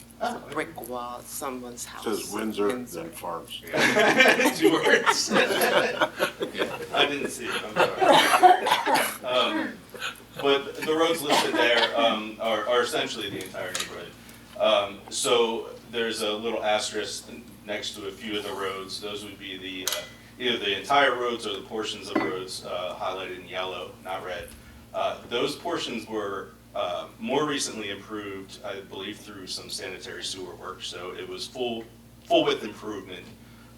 S17: brick wall at someone's house.
S1: Says Windsor, then Farms.
S7: 2 words. I didn't see it, I'm sorry. But the roads listed there are essentially the entire neighborhood. So there's a little asterisk next to a few of the roads. Those would be the either the entire roads or the portions of roads highlighted in yellow, not red. Those portions were more recently improved, I believe, through some sanitary sewer work. So it was full width improvement.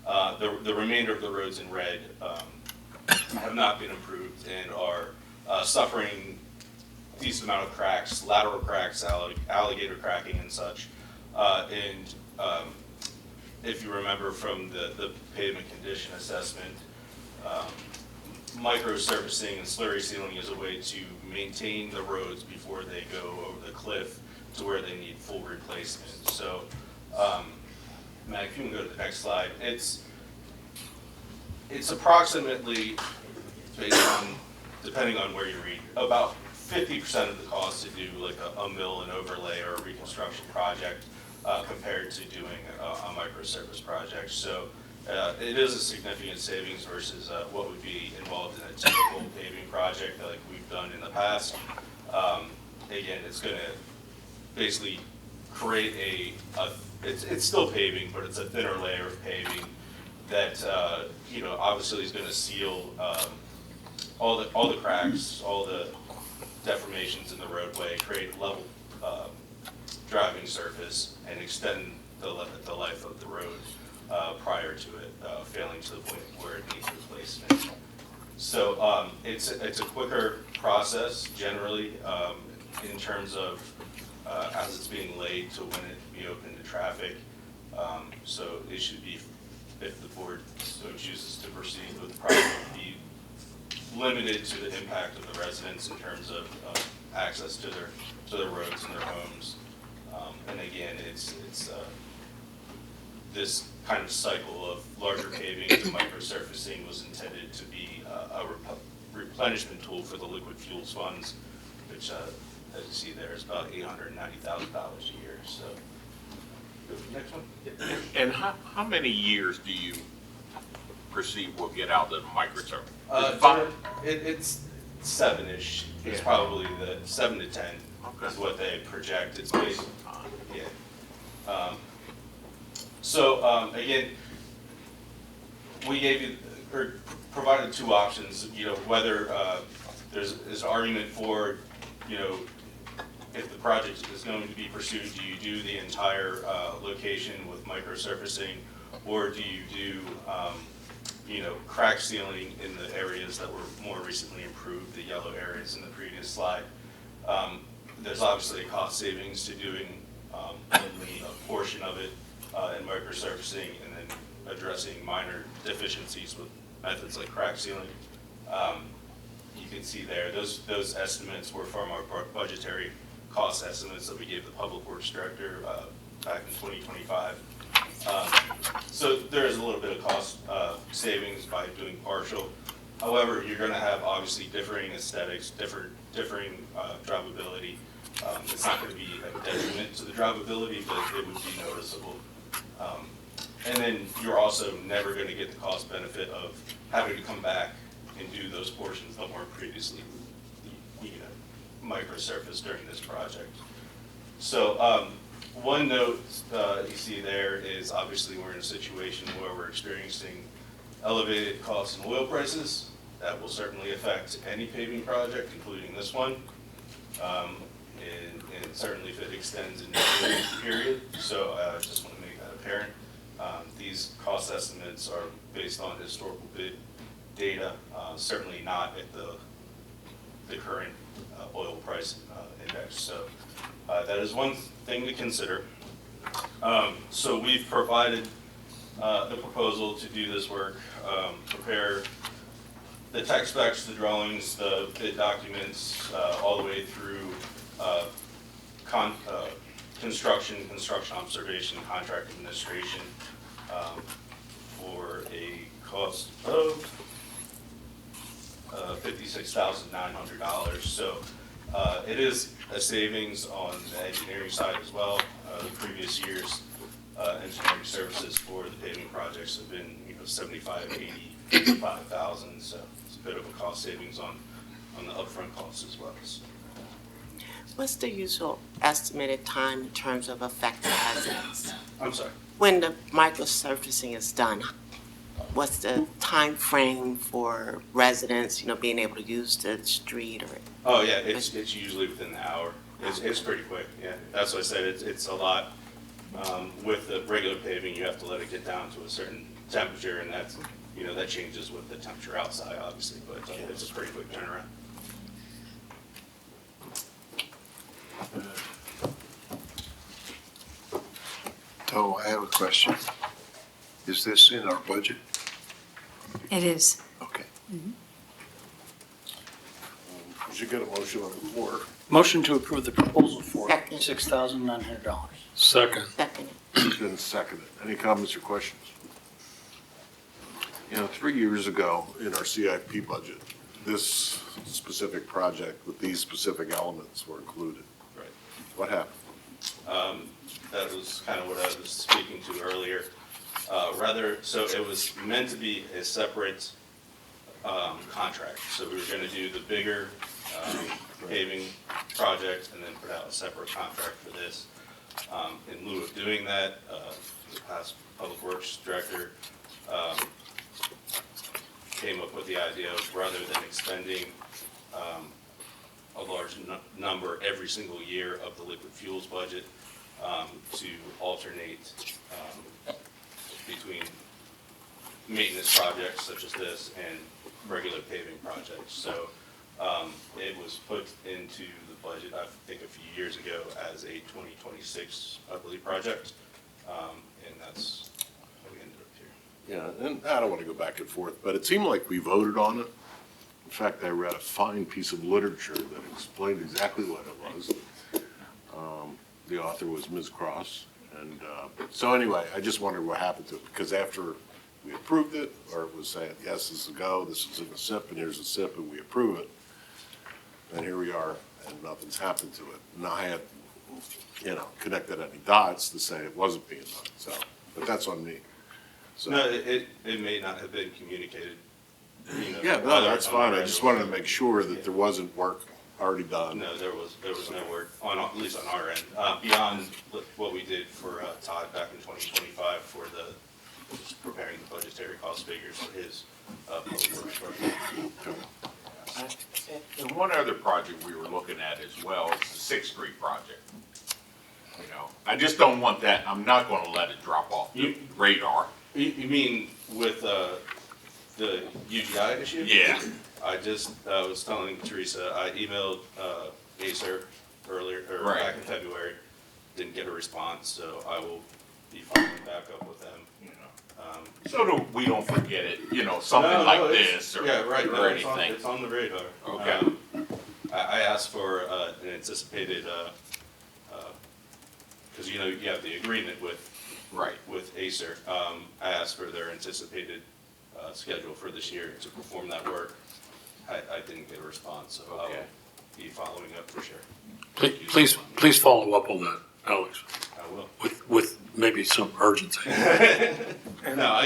S7: The remainder of the roads in red have not been improved and are suffering decent amount of cracks, lateral cracks, alligator cracking and such. If you remember from the pavement condition assessment, micro-surfacing and slurry sealing is a way to maintain the roads before they go over the cliff to where they need full replacement. So, Matt, if you can go to the next slide, it's approximately, based on, depending on where you read, about 50% of the cost to do like a mill and overlay or a reconstruction project compared to doing a micro-surface project. So it is a significant savings versus what would be involved in a typical paving project like we've done in the past. Again, it's going to basically create it's still paving, but it's a thinner layer of paving that obviously is going to seal all the cracks, all the deformations in the roadway, create level driving surface, and extend the life of the road prior to it failing to the point where it needs replacement. So it's a quicker process generally in terms of as it's being laid to when it be open to traffic. So it should be, if the board so chooses to proceed with the project, be limited to the impact of the residents in terms of access to their roads and their homes. And again, it's this kind of cycle of larger paving to microsurfacing was intended to be a replenishment tool for the liquid fuels funds, which, as you see there, is about $890,000 a year. So, go to the next one.
S5: And how many years do you perceive we'll get out of the microsurface?
S7: It's 7-ish. It's probably the 7 to 10 is what they project. It's based, yeah. Again, we gave you or provided two options. Whether there's an argument for, if the project is going to be pursued, do you do the entire location with microsurfacing, or do you do crack sealing in the areas that were more recently improved, the yellow areas in the previous slide? There's obviously a cost savings to doing only a portion of it in microsurfacing and then addressing minor deficiencies with methods like crack sealing. You can see there, those estimates were from our budgetary cost estimates that we gave the Public Works Director back in 2025. So there is a little bit of cost savings by doing partial. However, you're going to have obviously differing aesthetics, differing drivability. It's not going to be a detriment to the drivability, but it would be noticeable. And then you're also never going to get the cost benefit of having to come back and do those portions that weren't previously microsurfaced during this project. So one note you see there is obviously we're in a situation where we're experiencing elevated costs in oil prices. That will certainly affect any paving project, including this one, and certainly if it extends into the period. So I just want to make that apparent. These cost estimates are based on historical bid data, certainly not at the current oil price index. So that is one thing to consider. So we've provided the proposal to do this work, prepare the tech specs, the drawings, the bid documents, all the way through construction observation, contract administration, for a cost of $56,900. So it is a savings on the engineering side as well. The previous years, engineering services for the paving projects have been 75, 80, 85,000. So it's a bit of a cost savings on the upfront costs as well.
S17: What's the usual estimated time in terms of affected residents?
S7: I'm sorry?
S17: When the microsurfacing is done, what's the time frame for residents, being able to use the street or?
S7: Oh yeah, it's usually within the hour. It's pretty quick. Yeah, that's what I said. It's a lot. With the regular paving, you have to let it get down to a certain temperature, and that's that changes with the temperature outside, obviously. But it's a pretty quick turnaround.
S15: have a question. Is this in our budget?
S4: It is.
S15: Okay.
S1: We should get a motion on the floor.
S18: Motion to approve the proposal for
S17: Second.
S18: $6,900.
S14: Second.
S17: Second.
S1: It's been seconded. Any comments or questions? 3 years ago in our CIP budget, this specific project with these specific elements were included.
S7: Right.
S1: What happened?
S7: That was kind of what I was speaking to earlier. So it was meant to be a separate contract. So we were going to do the bigger paving project and then put out a separate contract for this. In lieu of doing that, the past Public Works Director came up with the idea of, rather than expending a large number every single year of the liquid fuels budget, to alternate between maintenance projects such as this and regular paving projects. So it was put into the budget, I think a few years ago, as a 2026, I believe, project. And that's how we ended up here.
S1: Yeah, and I don't want to go back and forth, but it seemed like we voted on it. In fact, I read a fine piece of literature that explained exactly what it was. The author was Ms. Cross. And so anyway, I just wondered what happened to it, because after we approved it, or it was saying, yes, this is a go, this is in the SIP, and here's a SIP, and we approve it, and here we are, and nothing's happened to it. And I had, connected any dots to say it wasn't being done, so, but that's on me. So,
S7: No, it may not have been communicated.
S1: yeah, no, that's fine. I just wanted to make sure that there wasn't work already done.
S7: No, there was no work on, at least on our end, beyond what we did for Todd back in 2025 for preparing the budgetary cost figures for his public works project.
S5: And one other project we were looking at as well is the Sixth Street project. I just don't want that, I'm not gonna let it drop off the radar.
S7: You mean with the UGI issue?
S5: Yeah.
S7: I just was telling Teresa, I emailed Acer earlier, or
S5: Right.
S7: back in February, didn't get a response, so I will be following back up with them.
S5: So that we don't forget it, something like this or,
S7: yeah, right,
S5: or
S7: no,
S5: anything.
S7: it's on the radar.
S5: Okay.
S7: I asked for an anticipated, because you have the agreement with Acer. I asked for their anticipated schedule for this year to perform that work. I didn't get a response, so I will be following up for sure.
S14: Please follow up on that, Alex,
S7: I will.
S14: with maybe some urgency.
S7: No,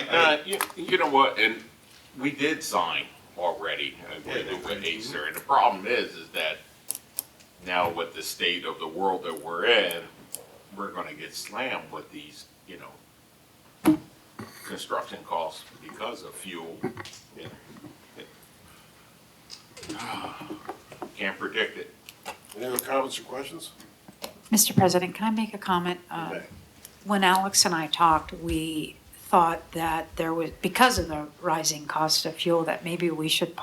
S5: you know what, and we did sign already agreement with Acer, and the problem is that now with the state of the world that we're in, we're gonna get slammed with these, construction costs because of fuel. Can't predict it.
S1: Any other comments or questions?
S4: Mr. President, can I make a comment?
S1: You may.
S4: When Alex and I talked, we thought that there was, because of the rising cost of fuel, that maybe we should,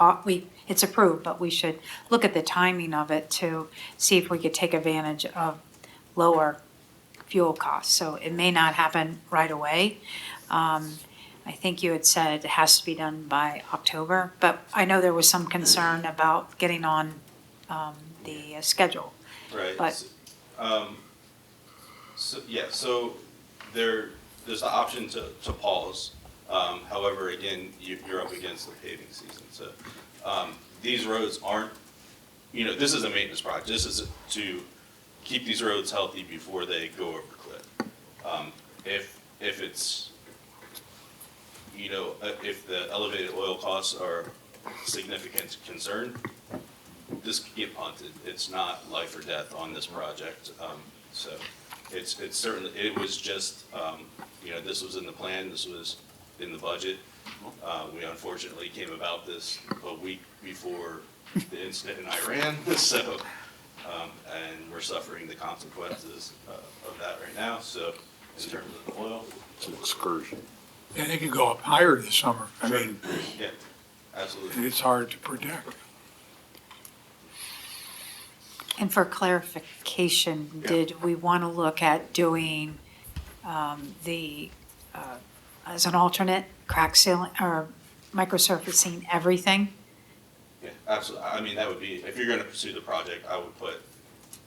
S4: it's approved, but we should look at the timing of it to see if we could take advantage of lower fuel costs. So it may not happen right away. I think you had said it has to be done by October, but I know there was some concern about getting on the schedule.
S7: Right.
S4: But
S7: So there's the option to pause. However, again, you're up against the paving season. So these roads aren't, this is a maintenance project. This is to keep these roads healthy before they go over the cliff. If it's, if the elevated oil costs are a significant concern, this could get punted. It's not life or death on this project. So it's certainly, it was just, this was in the plan, this was in the budget. We unfortunately came about this a week before the incident in Iran, so, and we're suffering the consequences of that right now, so in terms of the oil.
S1: It's an excursion.
S22: And it could go up higher this summer. I mean,
S7: Yeah, absolutely.
S22: it's hard to predict.
S4: And for clarification, did we want to look at doing as an alternate, crack sealing or microsurfacing everything.
S7: Yeah, absolutely. I mean, that would be, if you're gonna pursue the project, I would put,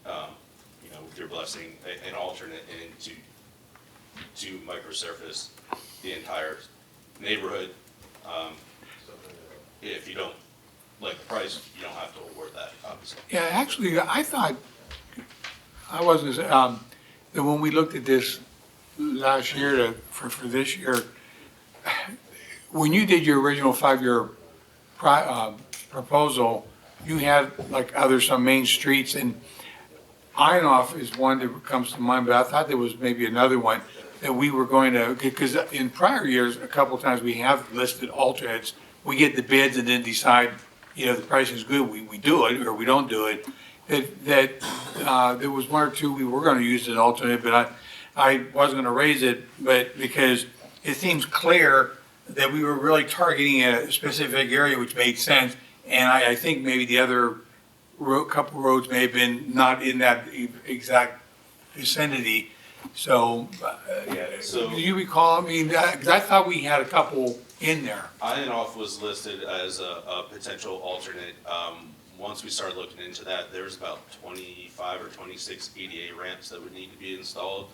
S7: you know, with your blessing, an alternate in to microsurface the entire neighborhood. If you don't like the price, you don't have to award that, obviously.
S8: Yeah, actually, I thought, I wasn't, that when we looked at this last year for this year, when you did your original 5-year proposal, you had like some main streets, and Einoff is one that comes to mind, but I thought there was maybe another one that we were going to, because in prior years, a couple times we have listed alternates. We get the bids and then decide, the price is good, we do it, or we don't do it. There was one or two we were gonna use as an alternate, but I wasn't gonna raise it, but because it seems clear that we were really targeting a specific area, which made sense. And I think maybe the other couple roads may have been not in that exact vicinity. So, do you recall, I mean, 'cause I thought we had a couple in there.
S7: Einoff was listed as a potential alternate. Once we started looking into that, there's about 25 or 26 ADA ramps that would need to be installed.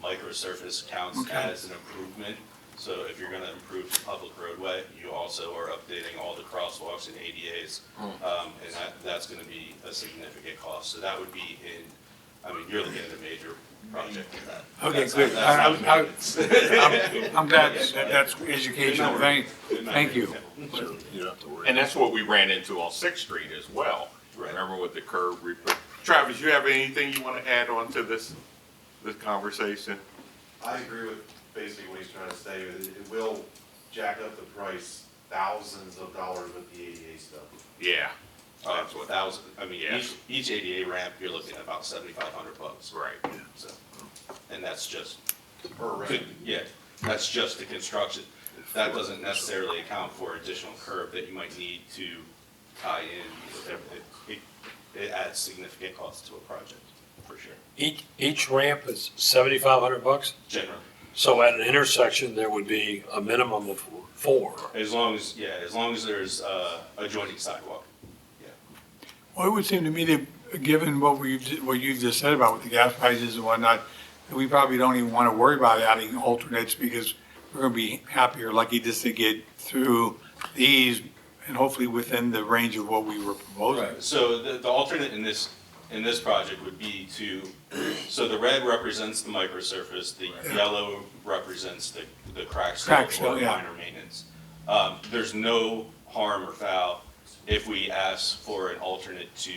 S7: Microsurface counts as an improvement. So if you're gonna improve the public roadway, you also are updating all the crosswalks and ADAs. And that's gonna be a significant cost. So that would be you're looking at a major project for that.
S8: Okay, good. I'm glad that's educational. Thank you.
S5: And that's what we ran into on 6th Street as well. Remember with the curb repair? Travis, you have anything you want to add on to this conversation?
S11: I agree with basically what he's trying to say. It will jack up the price thousands of dollars with the ADA stuff.
S5: Yeah.
S7: That's what thousand. I mean, each ADA ramp you're looking at about $7,500.
S5: Right.
S7: So, and that's just
S11: per ramp.
S7: Yeah, that's just the construction. That doesn't necessarily account for additional curb that you might need to tie in. It adds significant cost to a project, for sure.
S14: Each ramp is $7,500?
S7: Generally.
S14: So at an intersection, there would be a minimum of 4.
S7: As long as there's adjoining sidewalk.
S8: Well, it would seem to me that, given what you've just said about with the gas prices and whatnot, that we probably don't even want to worry about adding alternates, because we're going to be happy or lucky just to get through these and hopefully within the range of what we were proposing.
S7: Right. So the alternate in this project would be so the red represents the microsurface, the yellow represents the crack seal or minor maintenance. There's no harm or foul if we ask for an alternate to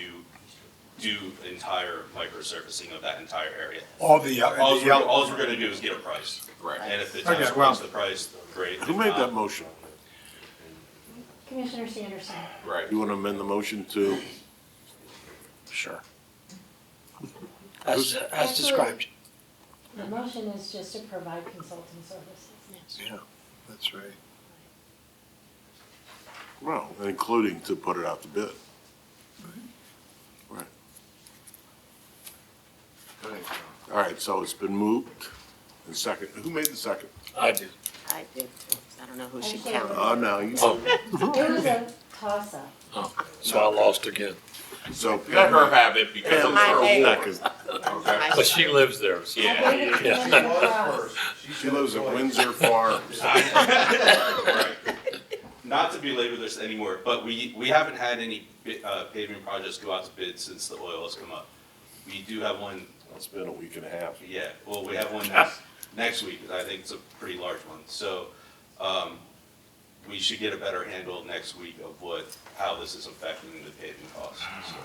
S7: do entire microsurfacing of that entire area. All we're gonna do is get a price.
S5: Right.
S7: And if the town supports the price, great.
S1: Who made that motion?
S12: Commissioner Sanderson.
S1: Right. You want to amend the motion to?
S18: Sure. As described.
S12: The motion is just to provide consulting services.
S15: Yeah, that's right.
S1: Well, including to put it out to bid. Right. All right, so it's been moved and second. Who made the second?
S14: I did.
S17: I did. I don't know who she
S12: Actually,
S17: counted.
S1: Oh, no, you.
S12: It was a toss-up.
S14: Oh, so I lost again.
S1: So.
S5: Let her have it because it's her award.
S1: Okay.
S14: But she lives there. So.
S5: Yeah.
S1: She lives at Windsor Farms.
S7: Right. Not to belabor this anymore, but we haven't had any paving projects go out to bid since the oil has come up. We do have one.
S1: It's been a week and a half.
S7: Yeah, well, we have one next week. I think it's a pretty large one. So we should get a better handle next week of how this is affecting the paving costs. So.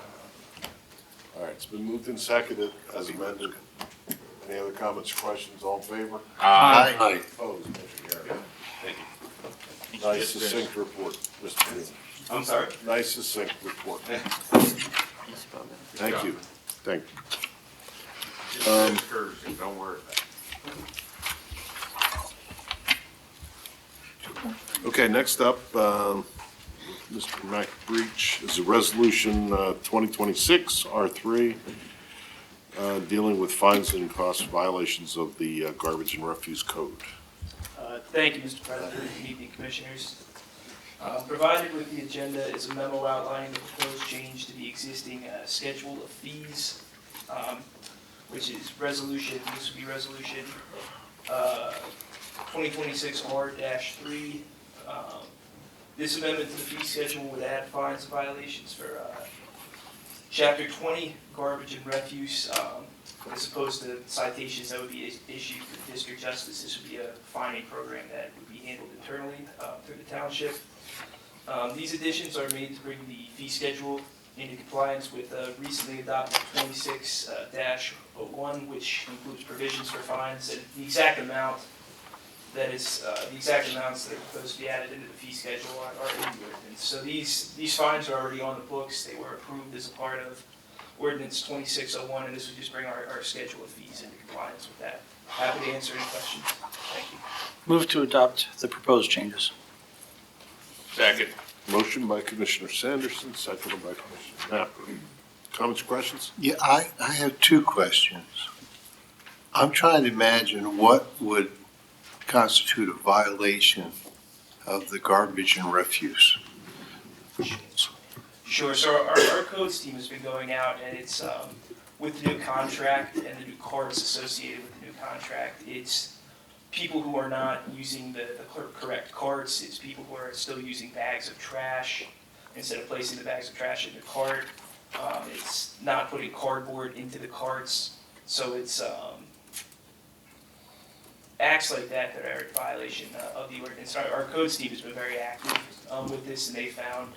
S1: All right, it's been moved and seconded as amended. Any other comments or questions? All in favor?
S14: Aye. Aye.
S1: Opposed? Motion carried.
S7: Thank you.
S1: Nice succinct report, Mr. Newman.
S7: I'm sorry?
S1: Nice succinct report. Thank you. Thank you.
S5: Don't worry about it.
S1: Okay, next up, Mr. Mac Breach is a resolution 2026 R3. dealing with fines and costs violations of the garbage and refuse code.
S21: Thank you, Mr. President. Good evening, Commissioners. Provided with the agenda is a memo outlining the proposed change to the existing schedule of fees, which is resolution, this would be resolution 2026 R-3. This amendment to the fee schedule would add fines and violations for Chapter 20, garbage and refuse, as opposed to citations that would be issued to the district justice. This would be a fining program that would be handled internally through the township. These additions are made to bring the fee schedule into compliance with recently adopted 26-01, which includes provisions for fines and the exact amount that is, the exact amounts that are supposed to be added into the fee schedule are in the ordinance. So these fines are already on the books. They were approved as a part of ordinance 2601, and this would just bring our schedule of fees into compliance with that. Happy to answer any questions. Thank you.
S18: Move to adopt the proposed changes.
S5: Second.
S1: Motion by Commissioner Sanderson, seconded by Commissioner Knapp. Comments, questions?
S15: Yeah, I have two questions. I'm trying to imagine what would constitute a violation of the garbage and refuse.
S21: Sure. So our codes team has been going out, and it's with the new contract and the new cards associated with the new contract. It's people who are not using the correct carts. It's people who are still using bags of trash instead of placing the bags of trash in the cart. It's not putting cardboard into the carts. So it's acts like that that are in violation of the ordinance. Our codes team has been very active with this, and they found,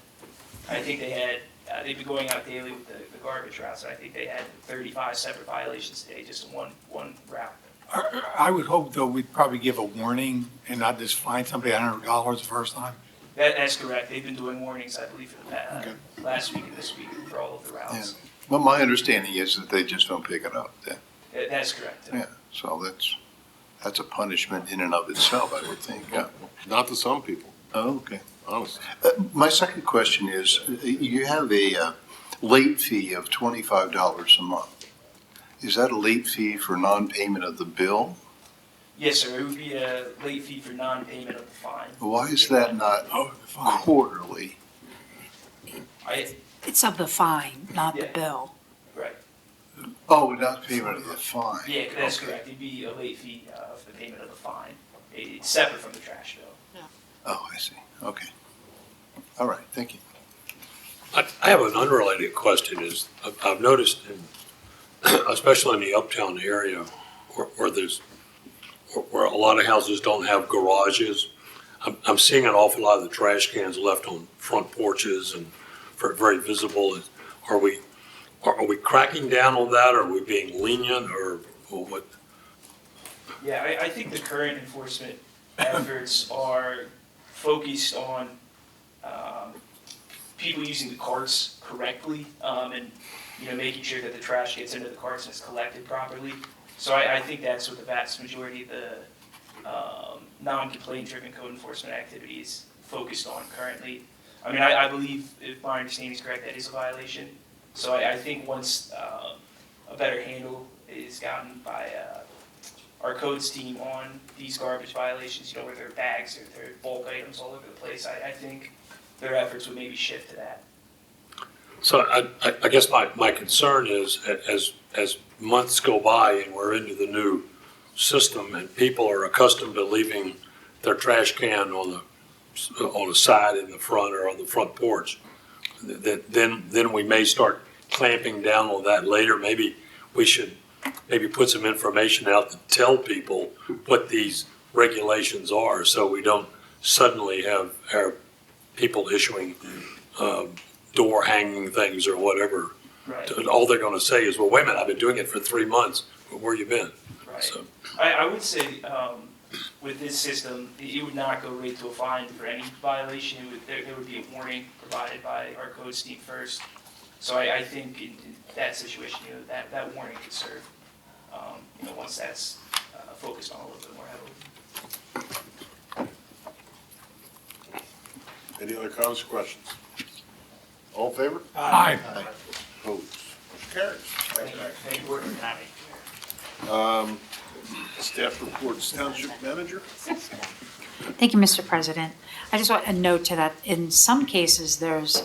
S21: I think they had, they've been going out daily with the garbage routes, and I think they had 35 separate violations today, just in one route.
S8: I would hope, though, we'd probably give a warning and not just fine somebody $100 the first time.
S21: That's correct. They've been doing warnings, I believe, for the last week and this week for all of the routes.
S15: Yeah. Well, my understanding is that they just don't pick it up then.
S21: That's correct.
S15: Yeah, so that's a punishment in and of itself, I would think. Yeah.
S1: Not to some people.
S15: Oh, okay.
S1: Honestly.
S15: My second question is, you have a late fee of $25 a month. Is that a late fee for non-payment of the bill?
S21: Yes, sir. It would be a late fee for non-payment of the fine.
S15: Why is that not quarterly?
S4: It's of the fine, not the bill.
S21: Right.
S15: Oh, not payment of the fine.
S21: Yeah, that's correct. It'd be a late fee of the payment of the fine. It's separate from the trash bill.
S15: Oh, I see. Okay. All right, thank you.
S14: I have an unrelated question. I've noticed, especially in the uptown area, where a lot of houses don't have garages, I'm seeing an awful lot of the trash cans left on front porches and very visible. Are we cracking down on that? Are we being lenient, or what?
S21: Yeah, I think the current enforcement efforts are focused on people using the carts correctly, and making sure that the trash gets into the carts and is collected properly. So I think that's what the vast majority of the non-complaint driven code enforcement activity is focused on currently. I mean, I believe, if my understanding is correct, that is a violation. So I think once a better handle is gotten by our codes team on these garbage violations, where there are bags or there are bulk items all over the place, I think their efforts would maybe shift to that.
S14: So I guess my concern is, as months go by and we're into the new system and people are accustomed to leaving their trash can on the side in the front or on the front porch, then we may start clamping down on that later. Maybe we should put some information out to tell people what these regulations are, so we don't suddenly have our people issuing door hanging things or whatever.
S21: Right.
S14: All they're going to say is, well, wait a minute, I've been doing it for 3 months. Where you been?
S21: Right.
S14: So.
S21: I would say with this system, it would not go right to a fine for any violation. There would be a warning provided by our codes team first. So I think in that situation, that warning could serve, once that's focused on a little bit more heavily.
S1: Any other comments or questions? All in favor?
S8: Aye.
S1: Opposed? Motion carries.
S10: Thank you for having me.
S1: Staff reports, Township Manager?
S4: Thank you, Mr. President. I just want a note to that, in some cases, there's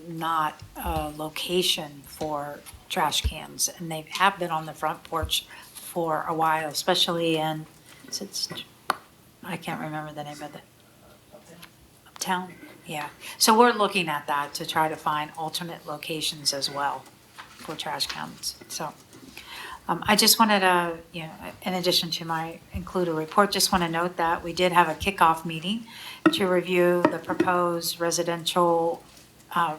S4: not a location for trash cans, and they have been on the front porch for a while, especially in, since, I can't remember the name of the, Uptown? Yeah. So we're looking at that to try to find alternate locations as well for trash cans. So I just wanted to, in addition to my include a report, just want to note that we did have a kickoff meeting to review the proposed residential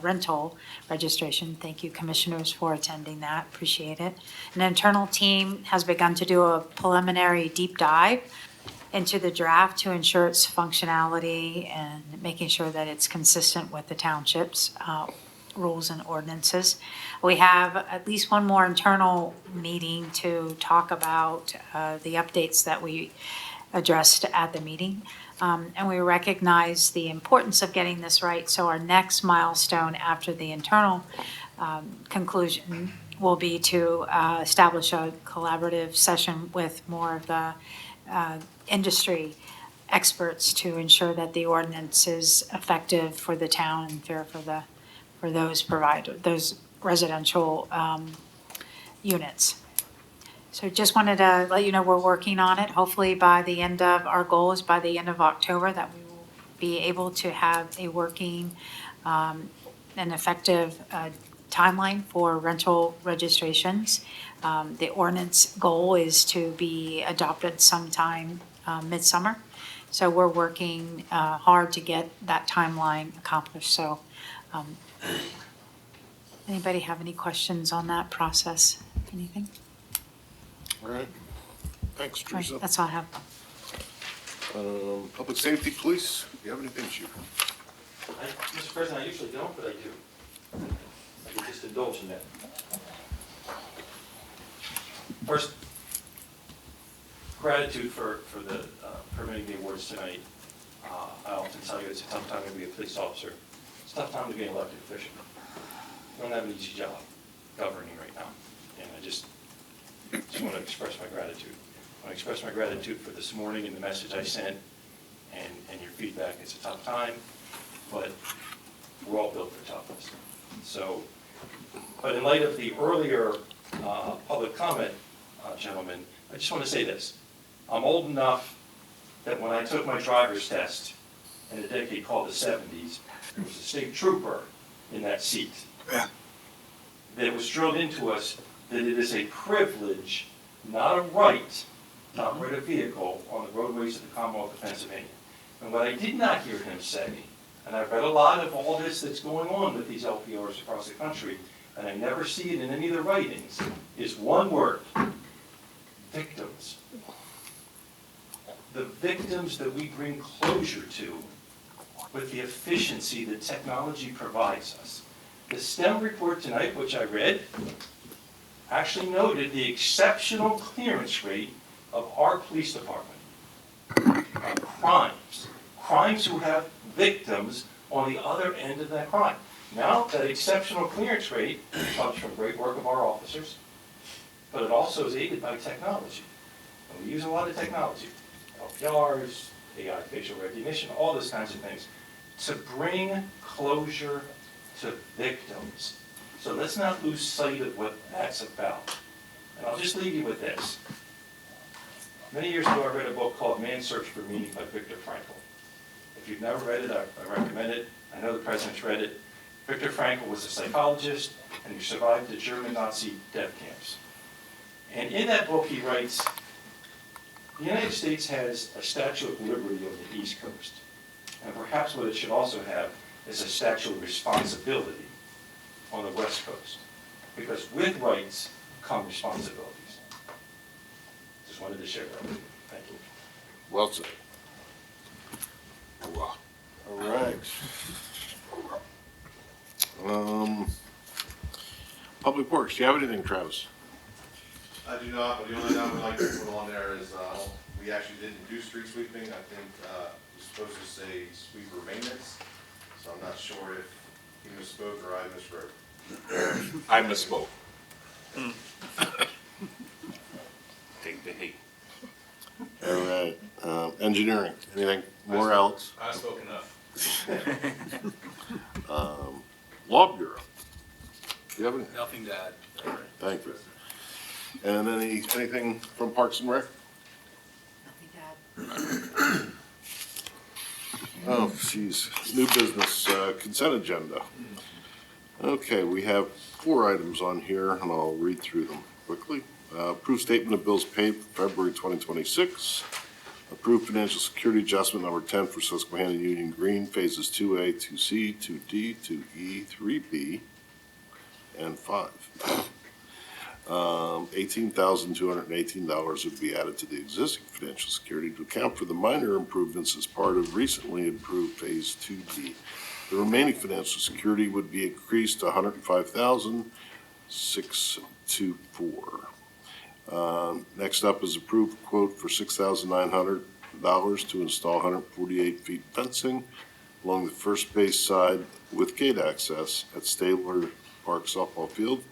S4: rental registration. Thank you, commissioners, for attending that. Appreciate it. An internal team has begun to do a preliminary deep dive into the draft to ensure its functionality and making sure that it's consistent with the township's rules and ordinances. We have at least one more internal meeting to talk about the updates that we addressed at the meeting. And we recognize the importance of getting this right. So our next milestone after the internal conclusion will be to establish a collaborative session with more of the industry experts to ensure that the ordinance is effective for the town and fair for those residential units. So just wanted to let you know we're working on it. Hopefully our goal is by the end of October that we will be able to have a working and effective timeline for rental registrations. The ordinance goal is to be adopted sometime midsummer. So we're working hard to get that timeline accomplished. So anybody have any questions on that process? Anything?
S1: All right. Thanks,
S4: All right,
S1: Teresa.
S4: that's all I have.
S1: Public Safety, Police, do you have anything, Chief?
S10: Mr. President, I usually don't, but I do. I could just indulge in that. First, gratitude for the permitting the awards tonight. I often tell you it's a tough time to be a police officer. It's a tough time to be an elected official. You don't have an easy job governing right now. And I just want to express my gratitude. I want to express my gratitude for this morning and the message I sent and your feedback. It's a tough time, but we're all built for toughness. So, but in light of the earlier public comment, gentlemen, I just want to say this. I'm old enough that when I took my driver's test in a decade called the 70s, there was a state trooper in that seat.
S8: Yeah.
S10: That it was drilled into us that it is a privilege, not a right, to operate a vehicle on the roadways of the Commonwealth of Pennsylvania. And what I did not hear him say, and I've read a lot of all this that's going on with these LPRs across the country, and I never see it in any of the writings, is one word: victims. The victims that we bring closure to with the efficiency that technology provides us. The STEM report tonight, which I read, actually noted the exceptional clearance rate of our police department on crimes who have victims on the other end of that crime. Now, that exceptional clearance rate comes from great work of our officers, but it also is aided by technology. And we use a lot of technology, LPRs, AI facial recognition, all those kinds of things, to bring closure to victims. So let's not lose sight of what that's about. And I'll just leave you with this. Many years ago, I read a book called Man's Search for Meaning by Viktor Frankl. If you've never read it, I recommend it. I know the president's read it. Viktor Frankl was a psychologist, and he survived the German Nazi death camps. And in that book, he writes, the United States has a Statue of Liberty on the East Coast. And perhaps what it should also have is a Statue of Responsibility on the West Coast. Because with rights come responsibilities. Just wanted to share that with you. Thank you.
S1: Well said. All right. Public Works, do you have anything, Travis?
S11: I do not, but the only thing I would like to put on there is, we actually didn't do street sweeping. I think, you're supposed to say sweeper maintenance. So I'm not sure if he misspoke or I miswrote.
S5: I misspoke. Take the heat.
S1: All right, engineering, anything more, Alex?
S7: I spoke enough.
S1: Law Bureau. Do you have any?
S7: Nothing to add.
S1: Thank you. And anything from Parks and Rec? Oh, geez, new business, consent agenda. Okay, we have 4 items on here, and I'll read through them quickly. Approved statement of bills paid for February 2026. Approved financial security adjustment number 10 for Susquehanna Union Green, phases 2A, 2C, 2D, 2E, 3B, and 5. $18,218 would be added to the existing financial security to account for the minor improvements as part of recently improved Phase 2D. The remaining financial security would be increased to $105,624. Next up is approved quote for $6,900 to install 148 feet fencing along the first base side with gate access at Stabler Park softball field.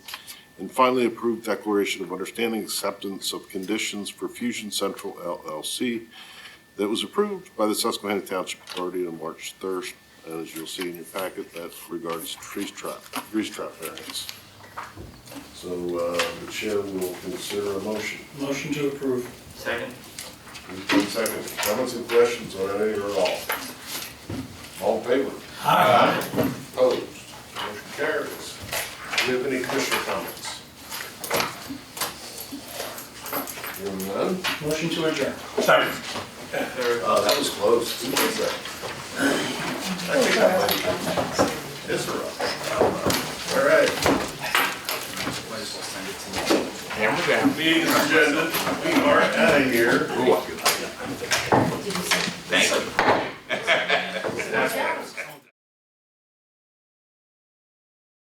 S1: And finally, approved declaration of understanding acceptance of conditions for Fusion Central LLC that was approved by the Susquehanna Township Authority on March 3rd. And as you'll see in your packet, that regards grease trap variance. So the chair will consider a motion.
S10: Motion to approve.
S16: Second.
S1: Moved in second. Comments and questions on any or all? All in favor?
S10: Aye.
S1: Opposed? Motion carries. Do you have any commissioner comments? Hearing none?
S10: Motion to adjourn.
S1: Second. That was close. Who was that? I think that might be Israel. All right.
S5: Hammer down.
S1: Meeting is adjourned. We are out of here.
S5: Thank you.